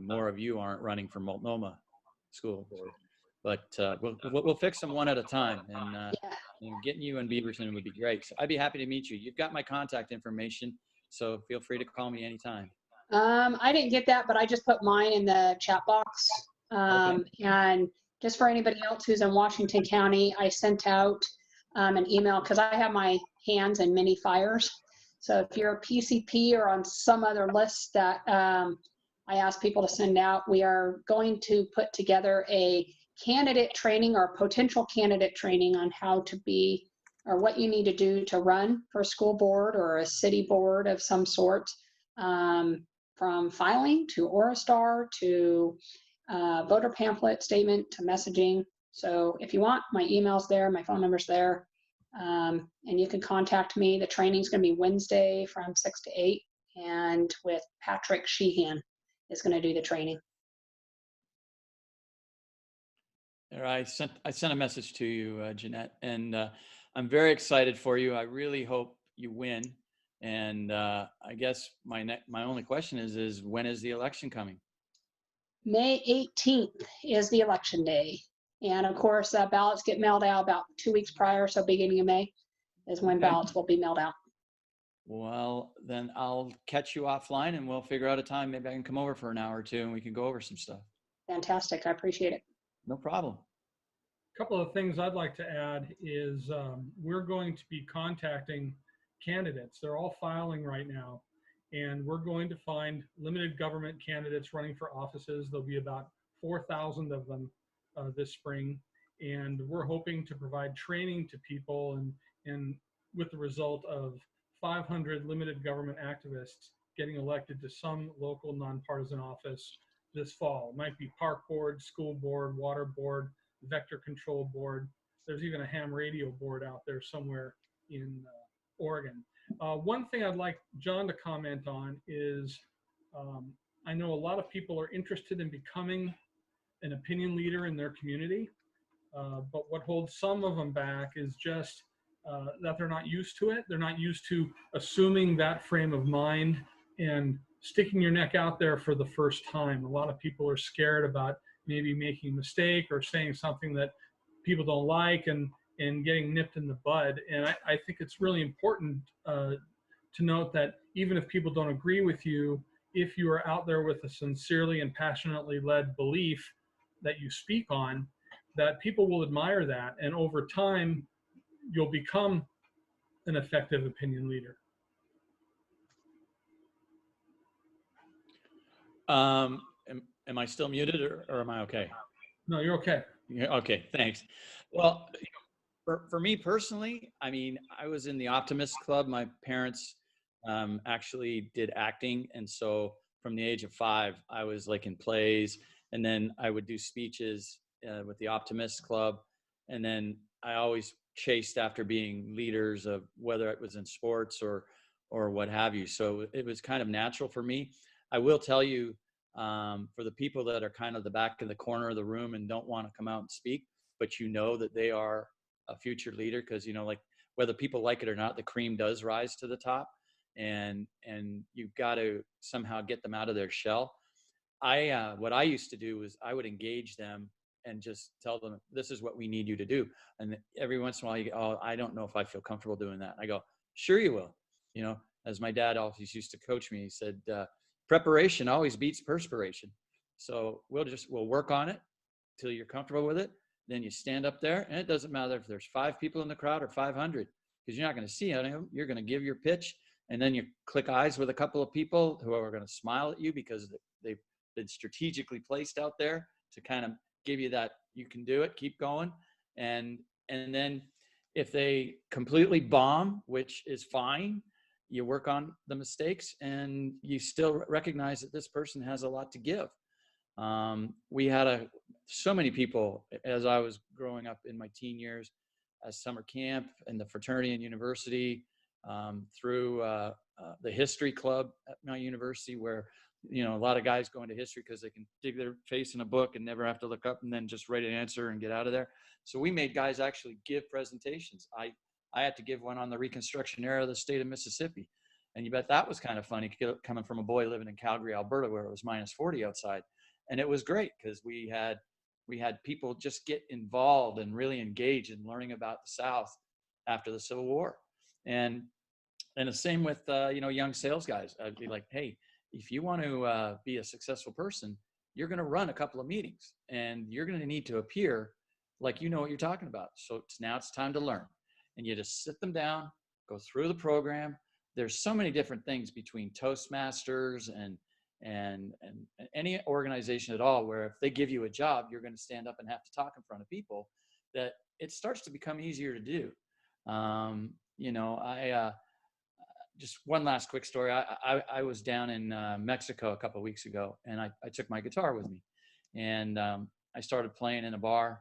more of you aren't running for Multnomah School Board. But we'll fix them one at a time. And getting you in Beaverton would be great. So I'd be happy to meet you. You've got my contact information, so feel free to call me anytime. I didn't get that, but I just put mine in the chat box. Okay. And just for anybody else who's in Washington County, I sent out an email because I have my hands in many fires. So if you're a PCP or on some other list that I ask people to send out, we are going to put together a candidate training or potential candidate training on how to be or what you need to do to run for a school board or a city board of some sort, from filing to Orastar to voter pamphlet statement to messaging. So if you want, my email's there, my phone number's there, and you can contact me. The training's going to be Wednesday from 6 to 8, and with Patrick Sheehan is going to do the training. I sent a message to you, Jeanette, and I'm very excited for you. I really hope you win. And I guess my only question is when is the election coming? May 18th is the election day. And of course, ballots get mailed out about 2 weeks prior. So beginning of May is when ballots will be mailed out. Well, then I'll catch you offline and we'll figure out a time. Maybe I can come over for an hour or two and we can go over some stuff. Fantastic. I appreciate it. No problem. A couple of things I'd like to add is we're going to be contacting candidates. They're all filing right now. And we're going to find limited government candidates running for offices. There'll be about 4,000 of them this spring. And we're hoping to provide training to people and with the result of 500 limited government activists getting elected to some local nonpartisan office this fall. It might be park board, school board, water board, vector control board. There's even a ham radio board out there somewhere in Oregon. One thing I'd like John to comment on is I know a lot of people are interested in becoming an opinion leader in their community, but what holds some of them back is just that they're not used to it. They're not used to assuming that frame of mind and sticking your neck out there for the first time. A lot of people are scared about maybe making a mistake or saying something that people don't like and getting nipped in the bud. And I think it's really important to note that even if people don't agree with you, if you are out there with a sincerely and passionately led belief that you speak on, that people will admire that. And over time, you'll become an effective opinion leader. Am I still muted or am I okay? No, you're okay. Yeah, okay, thanks. Well, for me personally, I mean, I was in the Optimist Club. My parents actually did acting. And so from the age of 5, I was like in plays, and then I would do speeches with the Optimist Club. And then I always chased after being leaders of whether it was in sports or what have you. So it was kind of natural for me. I will tell you, for the people that are kind of the back of the corner of the room and don't want to come out and speak, but you know that they are a future leader, because, you know, like whether people like it or not, the cream does rise to the top, and you've got to somehow get them out of their shell. What I used to do was I would engage them and just tell them, this is what we need you to do. And every once in a while, you go, oh, I don't know if I feel comfortable doing that. I go, sure you will. You know, as my dad always used to coach me, he said, preparation always beats perspiration. So we'll work on it till you're comfortable with it. Then you stand up there, and it doesn't matter if there's 5 people in the crowd or 500, because you're not going to see any of them. You're going to give your pitch, and then you click eyes with a couple of people who are going to smile at you because they been strategically placed out there to kind of give you that, you can do it, keep going. And then if they completely bomb, which is fine, you work on the mistakes and you still recognize that this person has a lot to give. We had so many people as I was growing up in my teen years, as summer camp and the fraternity and university, through the history club at my university, where, you know, a lot of guys go into history because they can dig their face in a book and never have to look up and then just write an answer and get out of there. So we made guys actually give presentations. I had to give one on the Reconstruction era of the state of Mississippi. And you bet that was kind of funny coming from a boy living in Calgary, Alberta, where it was -40 outside. And it was great because we had people just get involved and really engage in learning about the South after the Civil War. And the same with, you know, young sales guys. I'd be like, hey, if you want to be a successful person, you're going to run a couple of meetings and you're going to need to appear like you know what you're talking about. So now it's time to learn. And you just sit them down, go through the program. There's so many different things between Toastmasters and any organization at all, where if they give you a job, you're going to stand up and have to talk in front of people, that it starts to become easier to do. You know, just one last quick story. I was down in Mexico a couple of weeks ago, and I took my guitar with me, and I started playing in a bar,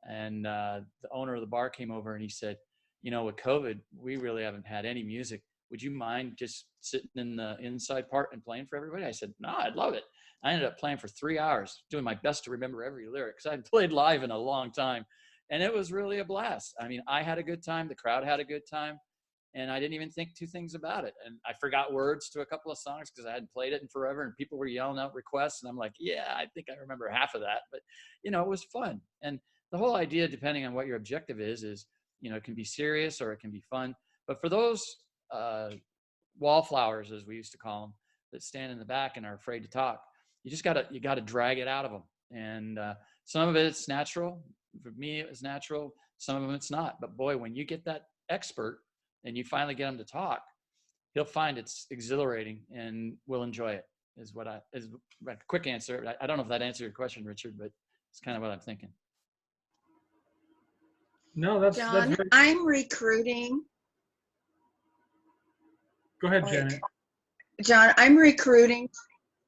and the owner of the bar came over and he said, you know, with COVID, we really haven't had any music. Would you mind just sitting in the inside part and playing for everybody? I said, no, I'd love it. I ended up playing for 3 hours, doing my best to remember every lyric because I hadn't played live in a long time. And it was really a blast. I mean, I had a good time. The crowd had a good time. And I didn't even think two things about it. And I forgot words to a couple of songs because I hadn't played it in forever. And people were yelling out requests. And I'm like, yeah, I think I remember half of that. But, you know, it was fun. And the whole idea, depending on what your objective is, you know, it can be serious or it can be fun. But for those wallflowers, as we used to call them, that stand in the back and are afraid to talk, you gotta drag it out of them. And some of it's natural. For me, it was natural. Some of them it's not. But boy, when you get that expert and you finally get them to talk, he'll find it's exhilarating and will enjoy it. Is a quick answer. I don't know if that answered your question, Richard, but it's kind of what I'm thinking. No, that's John, very... I'm recruiting. Go ahead, Janet. John, I'm recruiting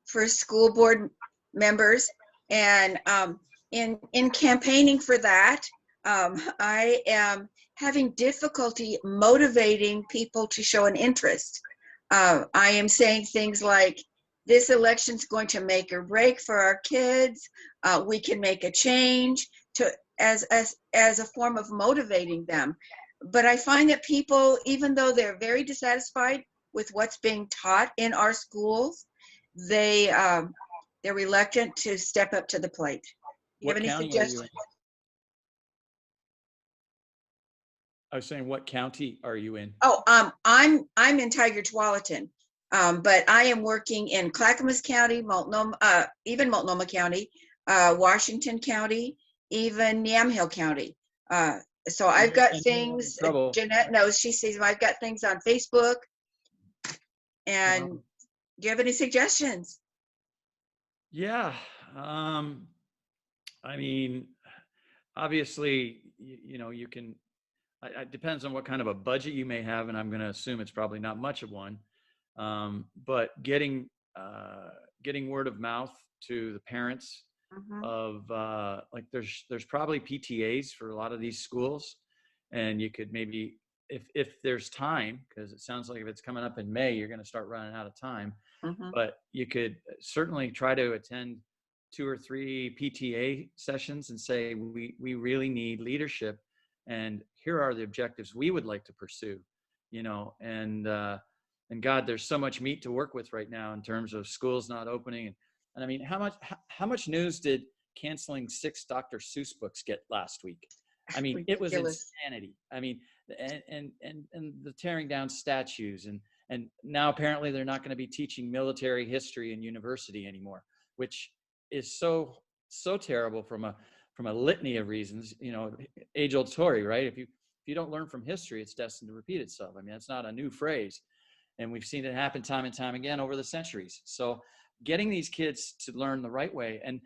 for school board members, and in campaigning for that, I am having difficulty motivating people to show an interest. I am saying things like, this election's going to make or break for our kids. We can make a change, as a form of motivating them. But I find that people, even though they're very dissatisfied with what's being taught in our schools, they're reluctant to step up to the plate. Do you have any suggestions? I was saying, what county are you in? Oh, I'm in Tigard-Tualatin, but I am working in Clackamas County, Multnomah, even Multnomah County, Washington County, even Yamhill County. So I've got things. Jeanette knows. She sees I've got things on Facebook. And do you have any suggestions? Yeah. I mean, obviously, you know, you can, it depends on what kind of a budget you may have. And I'm going to assume it's probably not much of one. But getting word of mouth to the parents of, like there's probably PTAs for a lot of these schools. And you could maybe, if there's time, because it sounds like if it's coming up in May, you're going to start running out of time. But you could certainly try to attend 2 or 3 PTA sessions and say, we really need leadership, and here are the objectives we would like to pursue, you know, and God, there's so much meat to work with right now in terms of schools not opening. And I mean, how much news did canceling 6 Dr. Seuss books get last week? I mean, it was insanity. I mean, and the tearing down statues, and now apparently they're not going to be teaching military history in university anymore, which is so terrible from a litany of reasons. You know, age-old story, right? If you don't learn from history, it's destined to repeat itself. I mean, it's not a new phrase, and we've seen it happen time and time again over the centuries. So getting these kids to learn the right way. And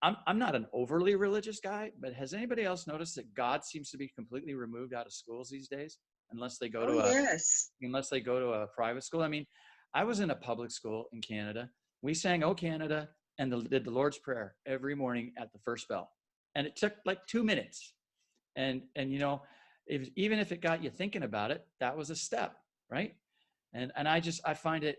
I'm not an overly religious guy, but has anybody else noticed that God seems to be completely removed out of schools these days, unless they go to unless they go to a private school? I mean, I was in a public school in Canada. We sang "O Canada" and did the Lord's Prayer every morning at the first bell, and it took like 2 minutes. And you know, even if it got you thinking about it, that was a step, right? And I find it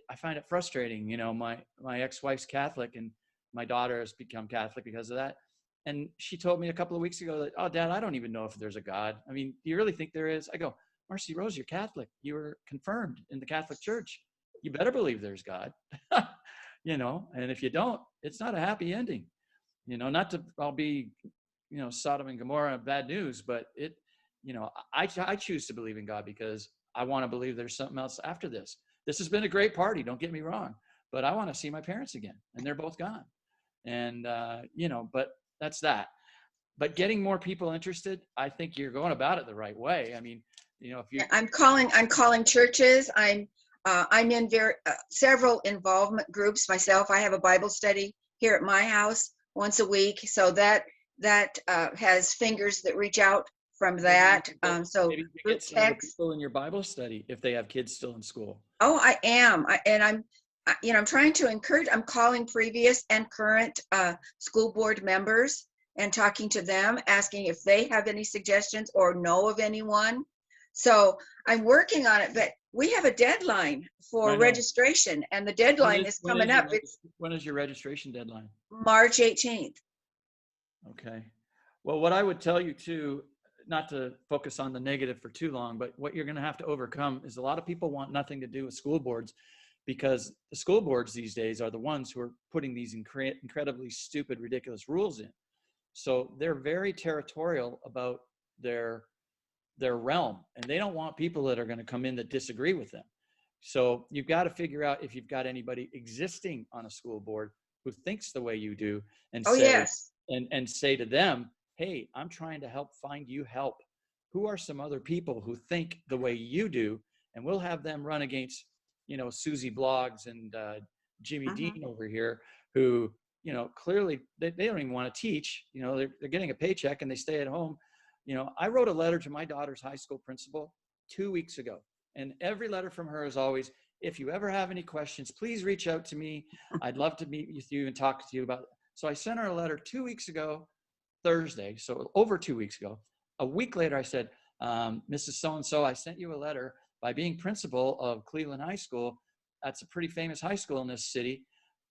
frustrating. You know, my ex-wife's Catholic, and my daughter has become Catholic because of that. And she told me a couple of weeks ago that, oh, Dad, I don't even know if there's a God. I mean, do you really think there is? I go, Marcy Rose, you're Catholic. You were confirmed in the Catholic Church. You better believe there's God. You know, and if you don't, it's not a happy ending. You know, not to all be, you know, Sodom and Gomorrah bad news, but it, you know, I choose to believe in God because I want to believe there's something else after this. This has been a great party, don't get me wrong, but I want to see my parents again, and they're both gone. And, you know, but that's that. But getting more people interested, I think you're going about it the right way. I mean, you know, if you, I'm calling churches. I'm in several involvement groups myself. I have a Bible study here at my house once a week, so that has fingers that reach out from that. So maybe you get some of the people in your Bible study if they have kids still in school. Oh, I am, and I'm trying to encourage. I'm calling previous and current school board members and talking to them, asking if they have any suggestions or know of anyone. So I'm working on it, but we have a deadline for registration, and the deadline is coming up. When is your registration deadline? March 18th. Okay. Well, what I would tell you too, not to focus on the negative for too long, but what you're going to have to overcome is a lot of people want nothing to do with school boards, because the school boards these days are the ones who are putting these incredibly stupid, ridiculous rules in. So they're very territorial about their realm, and they don't want people that are going to come in that disagree with them. So you've got to figure out if you've got anybody existing on a school board who thinks the way you do, and and say to them, hey, I'm trying to help find you help. Who are some other people who think the way you do? And we'll have them run against, you know, Susie Blogs and Jimmy Dean over here, who, you know, clearly they don't even want to teach. You know, they're getting a paycheck and they stay at home. You know, I wrote a letter to my daughter's high school principal 2 weeks ago, and every letter from her is always, if you ever have any questions, please reach out to me. I'd love to meet with you and talk to you about it. So I sent her a letter 2 weeks ago, Thursday, so over 2 weeks ago. A week later, I said, Mrs. So-and-so, I sent you a letter by being principal of Cleveland High School. That's a pretty famous high school in this city.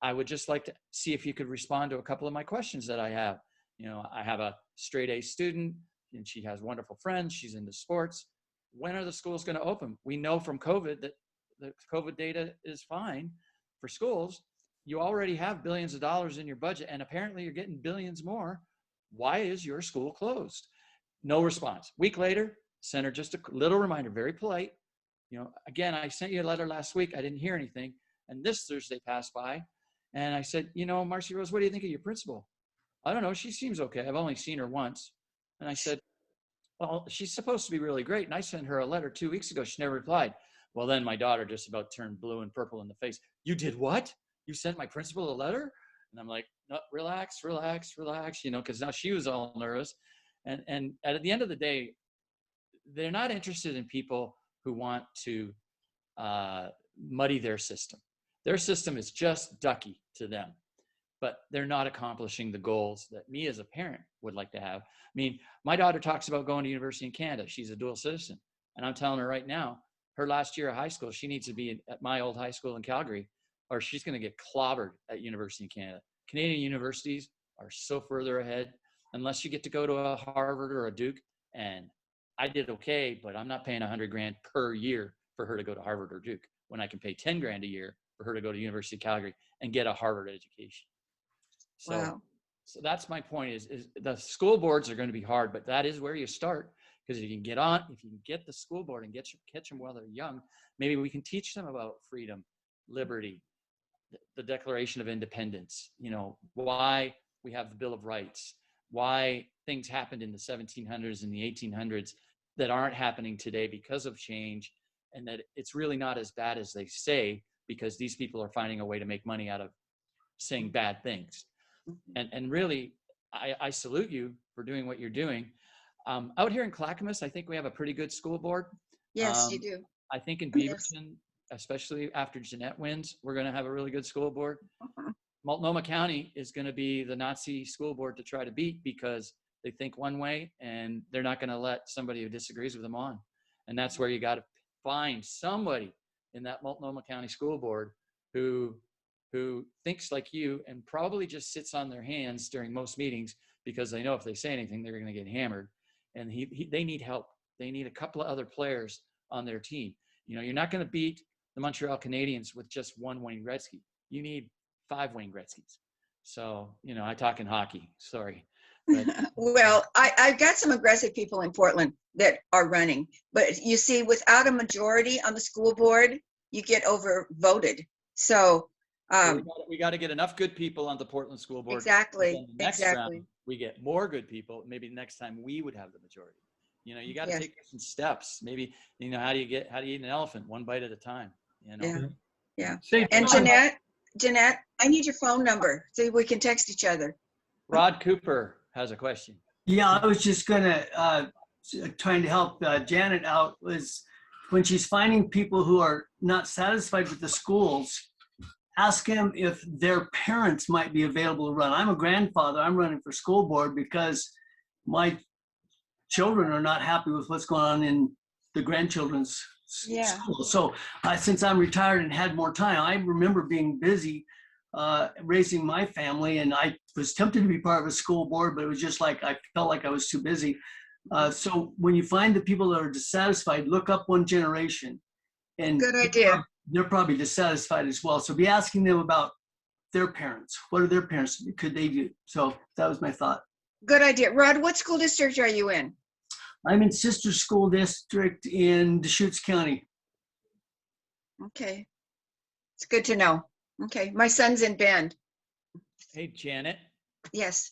I would just like to see if you could respond to a couple of my questions that I have. You know, I have a straight A student, and she has wonderful friends. She's into sports. When are the schools going to open? We know from COVID that the COVID data is fine for schools. You already have billions of dollars in your budget, and apparently you're getting billions more. Why is your school closed? No response. Week later, sent her just a little reminder, very polite. You know, again, I sent you a letter last week. I didn't hear anything. And this Thursday passed by, and I said, you know, Marcy Rose, what do you think of your principal? I don't know. She seems okay. I've only seen her once. And I said, well, she's supposed to be really great. And I sent her a letter 2 weeks ago. She never replied. Well, then my daughter just about turned blue and purple in the face. You did what? You sent my principal a letter? And I'm like, no, relax, you know, because now she was all nervous. And at the end of the day, they're not interested in people who want to muddy their system. Their system is just ducky to them, but they're not accomplishing the goals that me as a parent would like to have. I mean, my daughter talks about going to university in Canada. She's a dual citizen. And I'm telling her right now, her last year of high school, she needs to be at my old high school in Calgary, or she's going to get clobbered at university in Canada. Canadian universities are so further ahead, unless you get to go to a Harvard or a Duke. And I did okay, but I'm not paying $100,000 per year for her to go to Harvard or Duke, when I can pay $10,000 a year for her to go to University of Calgary and get a Harvard education. So, wow. So that's my point is the school boards are going to be hard, but that is where you start. Because if you can get the school board and catch them while they're young, maybe we can teach them about freedom, liberty, the Declaration of Independence, you know, why we have the Bill of Rights, why things happened in the 1700s and the 1800s that aren't happening today because of change, and that it's really not as bad as they say, because these people are finding a way to make money out of saying bad things. And really, I salute you for doing what you're doing. Out here in Clackamas, I think we have a pretty good school board. Yes, you do. I think in Yes. Beaverton, especially after Jeanette wins, we're going to have a really good school board. Multnomah County is going to be the Nazi school board to try to beat because they think one way and they're not going to let somebody who disagrees with them on. And that's where you got to find somebody in that Multnomah County school board who thinks like you and probably just sits on their hands during most meetings because they know if they say anything, they're going to get hammered. And they need help. They need a couple of other players on their team. You know, you're not going to beat the Montreal Canadiens with just one Wayne Gretzky. You need 5 Wayne Gretzkys. So, you know, I talk in hockey, sorry. But, Well, I've got some aggressive people in Portland that are running, but you see, without a majority on the school board, you get overvoted. So, we got to get enough good people on the Portland school board. exactly, Then the next exactly. round, we get more good people. Maybe next time we would have the majority. You know, you got to Yes. take some steps. Maybe, you know, how do you eat an elephant one bite at a time? You know. Yeah, yeah. Say, And John, Jeanette, I need your phone number so we can text each other. Rod Cooper has a question. Yeah, I was just gonna, trying to help Janet out, was when she's finding people who are not satisfied with the schools, ask them if their parents might be available to run. I'm a grandfather, I'm running for school board because my children are not happy with what's going on in the grandchildren's Yeah. school. So since I'm retired and had more time, I remember being busy raising my family, and I was tempted to be part of a school board, but it was just like I felt like I was too busy. So when you find the people that are dissatisfied, look up one generation, and Good idea. they're probably dissatisfied as well. So be asking them about their parents. What are their parents? Could they do? So that was my thought. Good idea. Rod, what school district are you in? I'm in Sister School District in Deschutes County. Okay. It's good to know. Okay. My son's in Bend. Hey, Janet, Yes.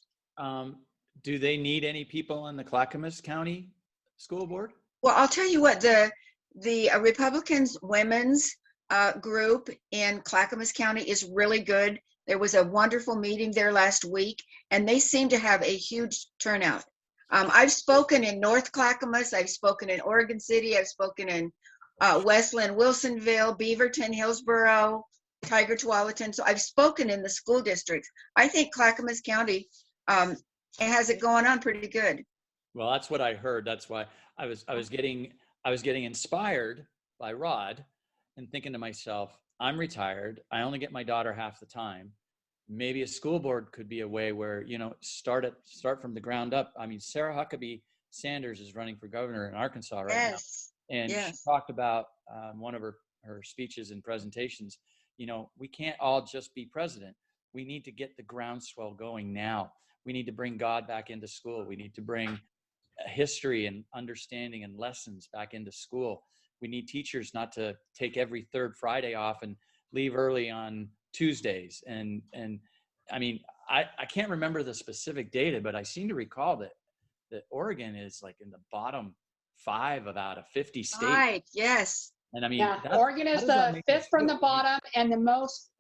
do they need any people on the Clackamas County School Board? Well, I'll tell you what, the Republicans women's group in Clackamas County is really good. There was a wonderful meeting there last week, and they seem to have a huge turnout. I've spoken in North Clackamas, I've spoken in Oregon City, I've spoken in Westland, Wilsonville, Beaverton, Hillsborough, Tiger Tualatin. So I've spoken in the school districts. I think Clackamas County it has it going on pretty good. Well, that's what I heard. That's why I was getting inspired by Rod and thinking to myself, I'm retired. I only get my daughter half the time. Maybe a school board could be a way where, you know, start from the ground up. I mean, Sarah Huckabee Sanders is running for governor in Arkansas right Yes. now. And Yes. she talked about one of her speeches and presentations. You know, we can't all just be president. We need to get the groundswell going now. We need to bring God back into school. We need to bring history and understanding and lessons back into school. We need teachers not to take every third Friday off and leave early on Tuesdays. And I mean, I can't remember the specific data, but I seem to recall that Oregon is like in the bottom 5 out of 50 states. Right. Yes. And I mean, Yeah, Oregon is the 5th from the bottom and the most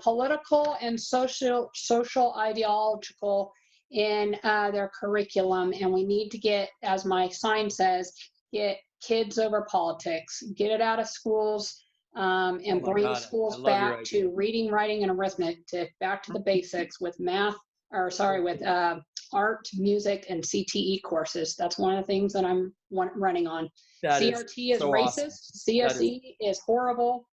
political and social ideological in their curriculum. And we need to get, as my sign says, get kids over politics, get it out of schools, and bring schools back to reading, writing, and arithmetic, back to the basics with with art, music, and CTE courses. That's one of the things that I'm running on. CRT is racist. Awesome. CSE is horrible.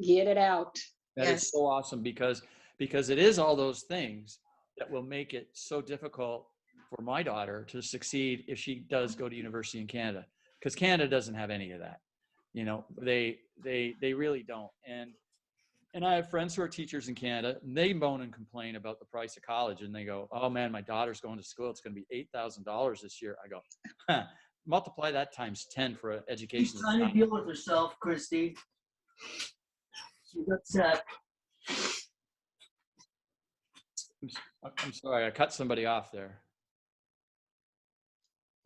Get it out. That is so awesome because it is all those things that will make it so difficult for my daughter to succeed if she does go to university in Canada, because Canada doesn't have any of that. You know, they really don't. And I have friends who are teachers in Canada, and they moan and complain about the price of college, and they go, "Oh man, my daughter's going to school. It's going to be $8,000 this year." I go, multiply that times 10 for education. She's trying to deal with herself, Christy. She's upset. I'm sorry, I cut somebody off there.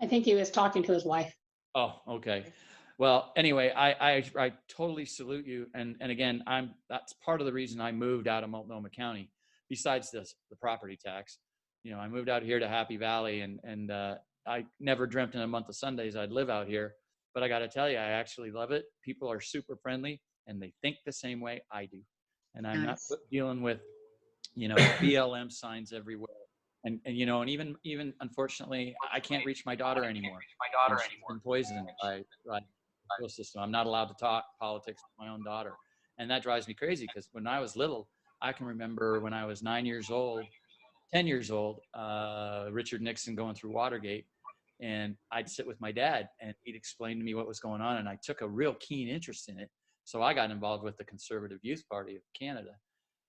I think he was talking to his wife. Oh, okay. Well, anyway, I totally salute you. And again, that's part of the reason I moved out of Multnomah County, besides this, the property tax. You know, I moved out here to Happy Valley, and I never dreamt in a month of Sundays I'd live out here. But I got to tell you, I actually love it. People are super friendly, and they think the same way I do. And I'm not Nice. dealing with, you know, BLM signs everywhere. And you know, and even unfortunately, I can't reach my daughter anymore. She's been poisoned by the school system. I'm not allowed to talk politics with my own daughter. And that drives me crazy, because when I was little, I can remember when I was 10 years old, Richard Nixon going through Watergate. And I'd sit with my dad and he'd explain to me what was going on. And I took a real keen interest in it. So I got involved with the Conservative Youth Party of Canada.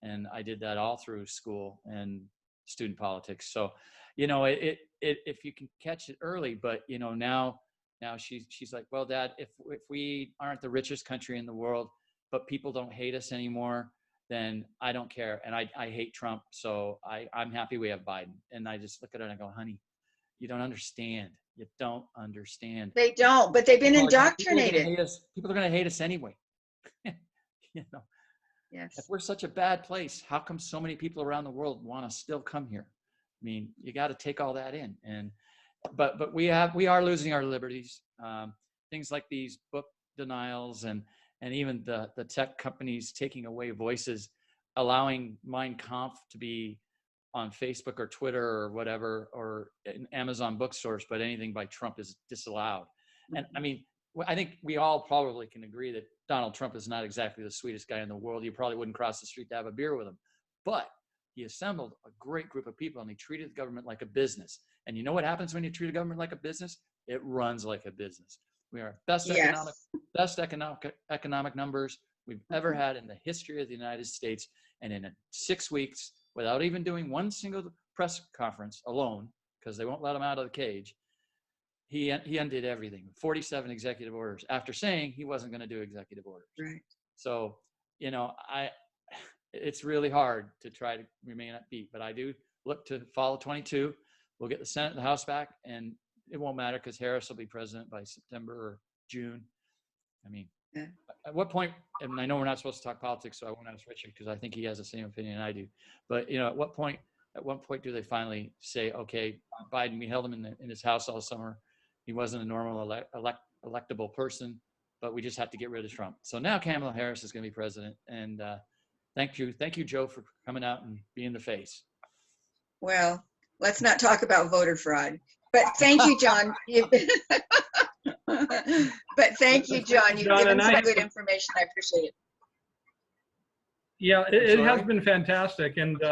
And I did that all through school and student politics. So, you know, if you can catch it early, but you know, now she's like, well, Dad, if we aren't the richest country in the world, but people don't hate us anymore, then I don't care. And I hate Trump. So I'm happy we have Biden. And I just look at her and I go, honey, you don't understand. You don't understand. They don't, but they've been indoctrinated. People are going to hate us anyway. You know, Yes. if we're such a bad place, how come so many people around the world want to still come here? I mean, you got to take all that in. And but we are losing our liberties. Things like these book denials and even the tech companies taking away voices, allowing Mein Kampf to be on Facebook or Twitter or whatever, or in Amazon bookstores, but anything by Trump is disallowed. And I mean, I think we all probably can agree that Donald Trump is not exactly the sweetest guy in the world. You probably wouldn't cross the street to have a beer with him, but he assembled a great group of people and he treated the government like a business. And you know what happens when you treat a government like a business? It runs like a business. We are best economic numbers we've ever had in the history of the United States. And in 6 weeks, without even doing one single press conference alone, because they won't let him out of the cage, he undid everything. 47 executive orders after saying he wasn't going to do executive orders. Right. So, you know, it's really hard to try to remain upbeat, but I do look to fall of 22. We'll get the Senate and the House back, and it won't matter because Harris will be president by September or June. I mean, Yeah. At what point, and I know we're not supposed to talk politics, so I won't ask Richard because I think he has the same opinion I do. But, you know, at what point do they finally say, okay, Biden, we held him in his house all summer. He wasn't a normal electable person, but we just have to get rid of Trump. So now Kamala Harris is going to be president. And thank you, Joe, for coming out and being the face. Well, let's not talk about voter fraud. But thank you, John. But thank you, John. You've given some good information. I appreciate it. Yeah, it has been fantastic. And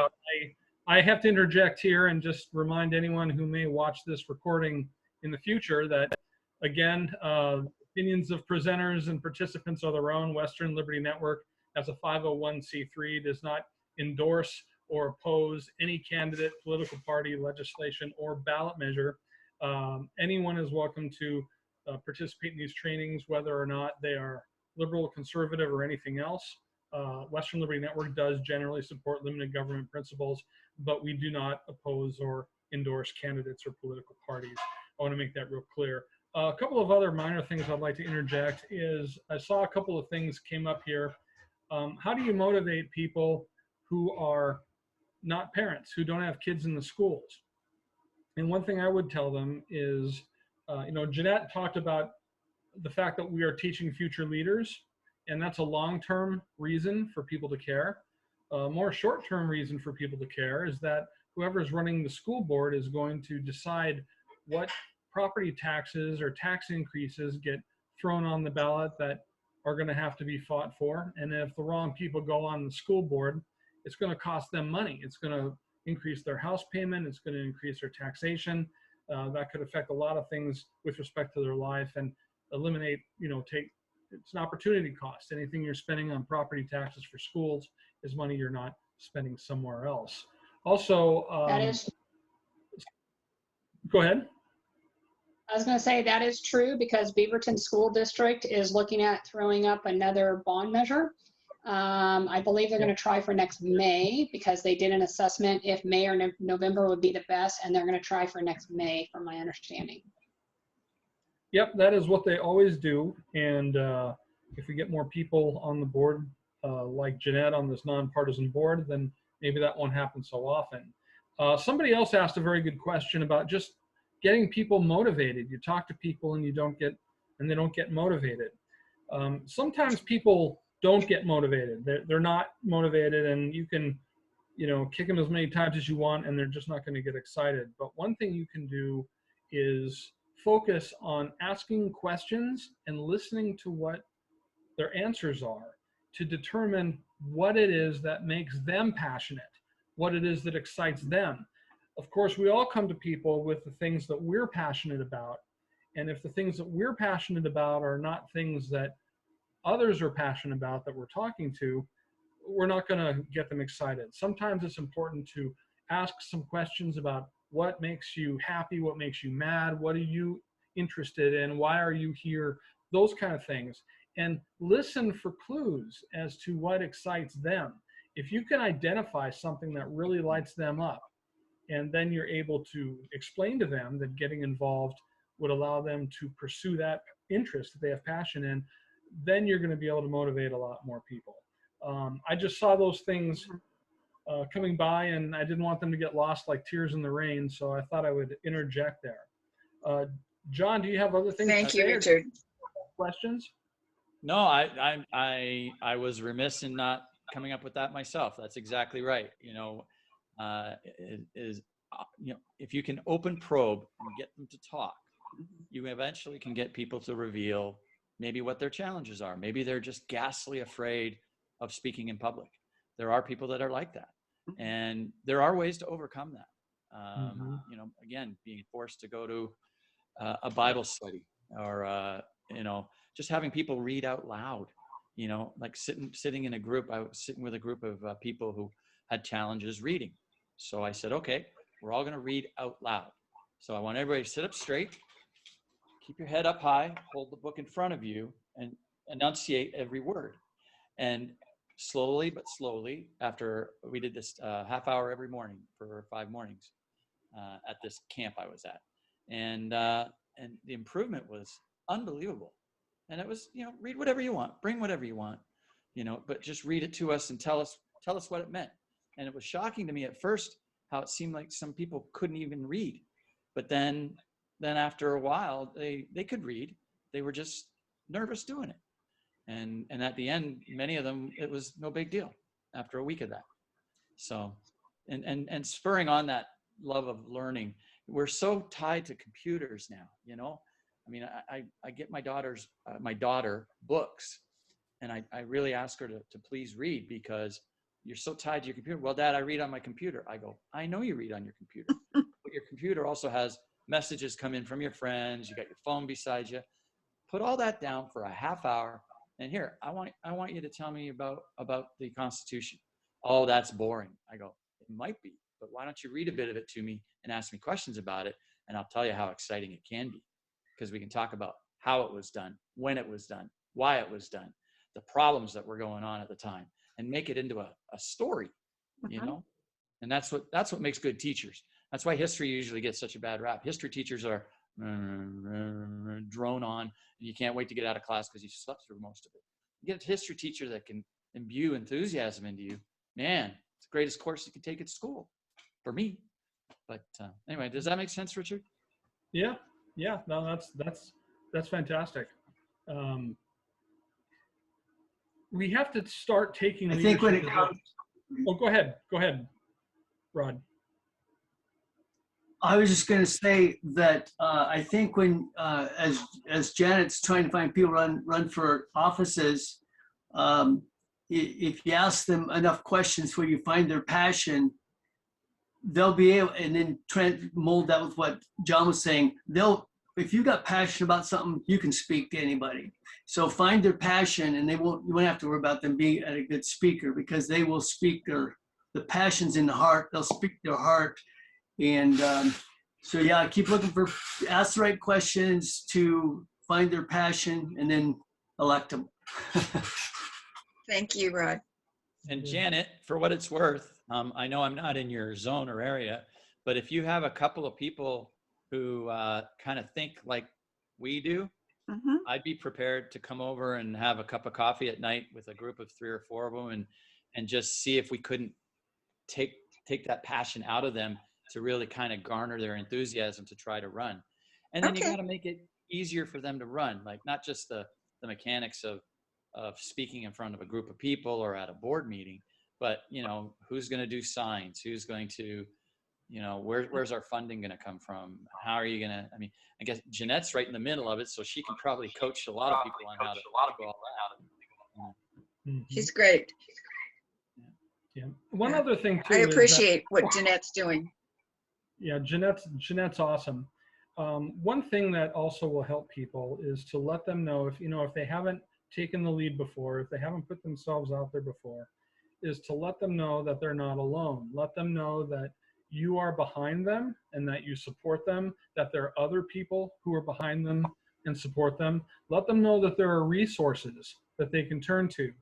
I have to interject here and just remind anyone who may watch this recording in the future that, again, opinions of presenters and participants are their own. Western Liberty Network, as a 501c3, does not endorse or oppose any candidate, political party, legislation, or ballot measure. Anyone is welcome to participate in these trainings, whether or not they are liberal, conservative, or anything else. Western Liberty Network does generally support limited government principles, but we do not oppose or endorse candidates or political parties. I want to make that real clear. A couple of other minor things I'd like to interject is I saw a couple of things came up here. How do you motivate people who are not parents, who don't have kids in the schools? And one thing I would tell them is, you know, Jeanette talked about the fact that we are teaching future leaders, and that's a long-term reason for people to care. More short-term reason for people to care is that whoever's running the school board is going to decide what property taxes or tax increases get thrown on the ballot that are going to have to be fought for. And if the wrong people go on the school board, it's going to cost them money. It's going to increase their house payment. It's going to increase their taxation. That could affect a lot of things with respect to their life and eliminate, you know, it's an opportunity cost. Anything you're spending on property taxes for schools is money you're not spending somewhere else. Also, go ahead. I was going to say that is true because Beaverton School District is looking at throwing up another bond measure. I believe they're going to try for next May because they did an assessment if May or November would be the best, and they're going to try for next May, from my understanding. Yep, that is what they always do. And if we get more people on the board, like Jeanette on this nonpartisan board, then maybe that won't happen so often. Somebody else asked a very good question about just getting people motivated. You talk to people and they don't get motivated. Sometimes people don't get motivated. They're not motivated, and you can, kick them as many times as you want, and they're just not going to get excited. But one thing you can do is focus on asking questions and listening to what their answers are to determine what it is that makes them passionate, what it is that excites them. Of course, we all come to people with the things that we're passionate about. And if the things that we're passionate about are not things that others are passionate about that we're talking to, we're not going to get them excited. Sometimes it's important to ask some questions about what makes you happy, what makes you mad, what are you interested in, why are you here, those kind of things. And listen for clues as to what excites them. If you can identify something that really lights them up, and then you're able to explain to them that getting involved would allow them to pursue that interest that they have passion in, then you're going to be able to motivate a lot more people. I just saw those things coming by, and I didn't want them to get lost like tears in the rain, so I thought I would interject there. John, do you have other things? Thank you, Richard. Questions? No, I was remiss in not coming up with that myself. That's exactly right. If you can open probe and get them to talk, you eventually can get people to reveal maybe what their challenges are. Maybe they're just ghastly afraid of speaking in public. There are people that are like that, and there are ways to overcome that. Again, being forced to go to a Bible study, or just having people read out loud. Like sitting in a group. I was sitting with a group of people who had challenges reading. So I said, okay, we're all going to read out loud. So I want everybody to sit up straight, keep your head up high, hold the book in front of you, and enunciate every word. And slowly but slowly, after we did this half hour every morning for 5 mornings at this camp I was at, and the improvement was unbelievable. And it was, read whatever you want, bring whatever you want, but just read it to us and tell us what it meant. And it was shocking to me at first how it seemed like some people couldn't even read, but then after a while they could read. They were just nervous doing it, and at the end, many of them, it was no big deal after a week of that. So, and spurring on that love of learning, we're so tied to computers now. I mean, I get my daughter books, and I really ask her to please read, because you're so tied to your computer. Well, Dad, I read on my computer. I go, I know you read on your computer, but your computer also has messages come in from your friends. You got your phone beside you. Put all that down for a half hour, and here, I want you to tell me about the Constitution. Oh, that's boring. I go, it might be, but why don't you read a bit of it to me and ask me questions about it, and I'll tell you how exciting it can be, because we can talk about how it was done, when it was done, why it was done, the problems that were going on at the time, and make it into a story, And that's what makes good teachers. That's why history usually gets such a bad rap. History teachers are drone on, and you can't wait to get out of class because you slept through most of it. You get a history teacher that can imbue enthusiasm into you. Man, it's the greatest course you can take at school, for me. But anyway, does that make sense, Richard? Yeah. No, that's fantastic. We have to start taking. I think when it comes. Oh, go ahead, Rod. I was just going to say that I think when, as Janet's trying to find people run for offices, if you ask them enough questions where you find their passion, they'll be able, and then try to mold that with what John was saying. If you got passion about something, you can speak to anybody. So find their passion, and you won't have to worry about them being a good speaker, because they will speak the passion's in the heart. They'll speak their heart. And so, yeah, keep looking ask the right questions to find their passion, and then elect them. Thank you, Rod. And Janet, for what it's worth, I know I'm not in your zone or area, but if you have a couple of people who kind of think like we do, I'd be prepared to come over and have a cup of coffee at night with a group of 3 or 4 of them, and just see if we couldn't take that passion out of them to really kind of garner their enthusiasm to try to run. And then you Okay. got to make it easier for them to run, like not just the mechanics of speaking in front of a group of people or at a board meeting, but who's going to do signs, who's going to, where's our funding going to come from? How are you going to, I guess Jeanette's right in the middle of it, so she can probably coach a lot of people on how to figure all that out. Mhm. She's great. Yeah. One Yeah. other thing too. I is that- appreciate what Jeanette's doing. Yeah, Jeanette's awesome. One thing that also will help people is to let them know if they haven't taken the lead before, if they haven't put themselves out there before, is to let them know that they're not alone. Let them know that you are behind them and that you support them, that there are other people who are behind them and support them. Let them know that there are resources that they can turn to.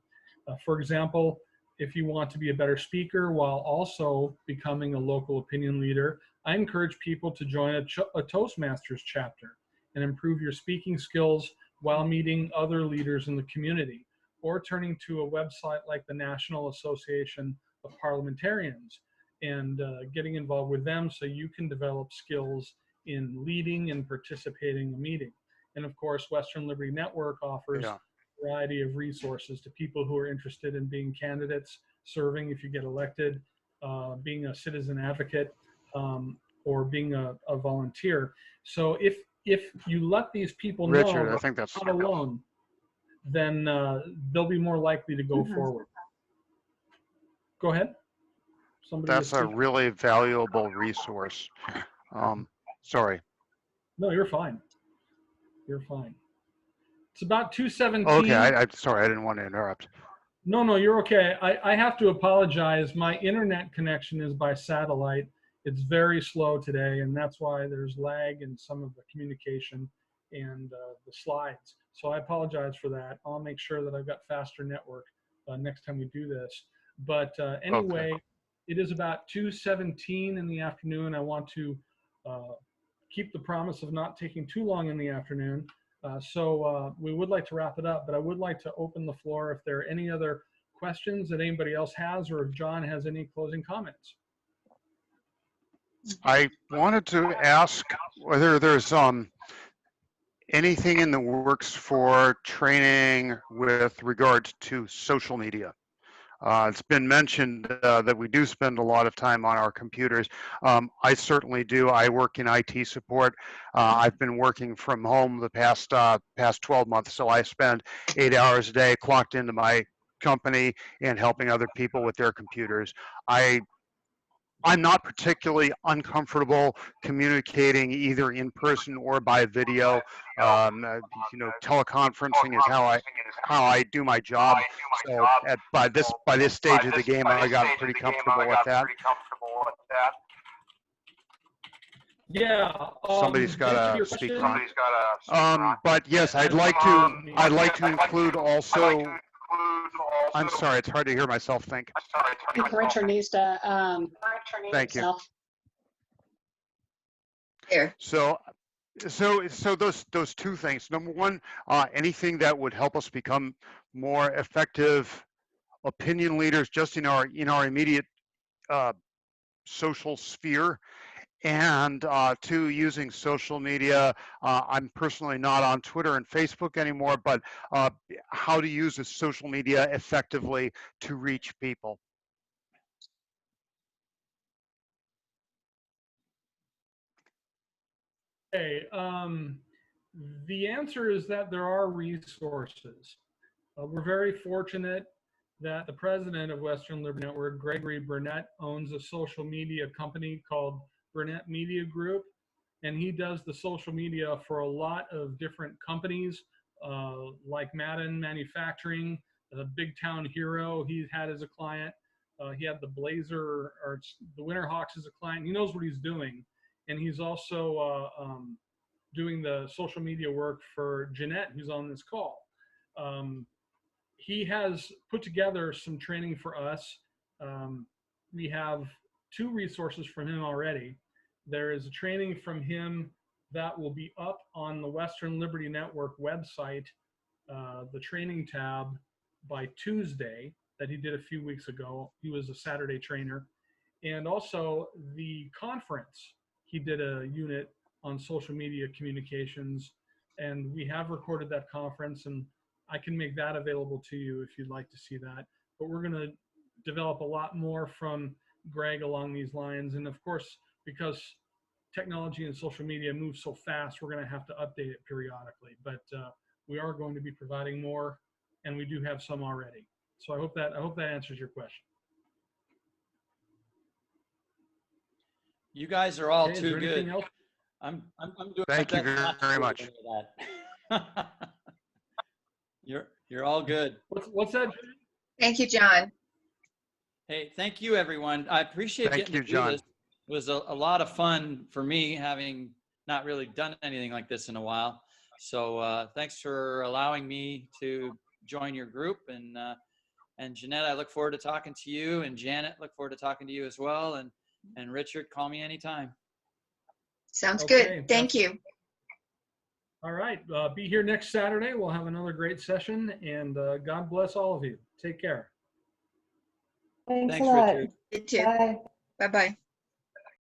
For example, if you want to be a better speaker while also becoming a local opinion leader, I encourage people to join a Toastmasters chapter and improve your speaking skills while meeting other leaders in the community, or turning to a website like the National Association of Parliamentarians and getting involved with them so you can develop skills in leading and participating in a meeting. And of course, Western Liberty Network offers a variety of resources to people who are interested in being candidates, serving if you get elected, being a citizen advocate, or being a volunteer. So if you let these people Richard, know I think that's not alone, then they'll be more likely to go Mhm. forward. Go ahead. Somebody was that's a speaking. really valuable resource. Sorry. No, you're fine. You're fine. It's about 2:17. Okay, I'm sorry. I didn't want to interrupt. No, you're okay. I have to apologize. My internet connection is by satellite. It's very slow today, and that's why there's lag in some of the communication and the slides. So I apologize for that. I'll make sure that I've got faster network next time we do this. But anyway, It is about 2:17 in the afternoon. I want to keep the promise of not taking too long in the afternoon. So we would like to wrap it up, but I would like to open the floor if there are any other questions that anybody else has, or if John has any closing comments. I wanted to ask whether there's anything in the works for training with regards to social media. It's been mentioned that we do spend a lot of time on our computers. I certainly do. I work in IT support. I've been working from home the past 12 months, so I spend 8 hours a day clocked into my company and helping other people with their computers. I'm not particularly uncomfortable communicating either in person or by video. Teleconferencing is how I do my job. So by this stage of the game, I got pretty comfortable with that. Yeah. Somebody's got to a your speaker question, on. But yes, I'd like to include also. I'm sorry, it's hard to hear myself think. I think Richard needs to, Thank you. himself. Here. So those two things. Number one, anything that would help us become more effective opinion leaders just in our immediate social sphere. And two, using social media. I'm personally not on Twitter and Facebook anymore, but how to use the social media effectively to reach people. Okay. The answer is that there are resources. We're very fortunate that the president of Western Liberty Network, Gregory Burnett, owns a social media company called Burnett Media Group, and he does the social media for a lot of different companies, like Madden Manufacturing, the Big Town Hero he had as a client. He had the Blazer or the Winterhawks as a client. He knows what he's doing, and he's also doing the social media work for Jeanette, who's on this call. He has put together some training for us. We have 2 resources from him already. There is a training from him that will be up on the Western Liberty Network website, the training tab, by Tuesday, that he did a few weeks ago. He was a Saturday trainer. And also the conference, he did a unit on social media communications, and we have recorded that conference, and I can make that available to you if you'd like to see that. But we're going to develop a lot more from Greg along these lines. And of course, because technology and social media move so fast, we're going to have to update it periodically. But we are going to be providing more, and we do have some already. So I hope that answers your question. You guys are all Okay, is too there anything good. else? I'm doing Thank my you best not to very do much. any of that. You're all good. What's that? Thank you, John. Hey, thank you, everyone. I appreciate Thank getting you, to do John. this. It was a lot of fun for me, having not really done anything like this in a while. So thanks for allowing me to join your group. And Jeanette, I look forward to talking to you. And Janet, look forward to talking to you as well. And Richard, call me anytime. Sounds Okay, good. Thank you. All right. Be here next Saturday. We'll have another great session, and God bless all of you. Take care. Thanks a Thanks, lot. Richard. You too. Bye. Bye-bye.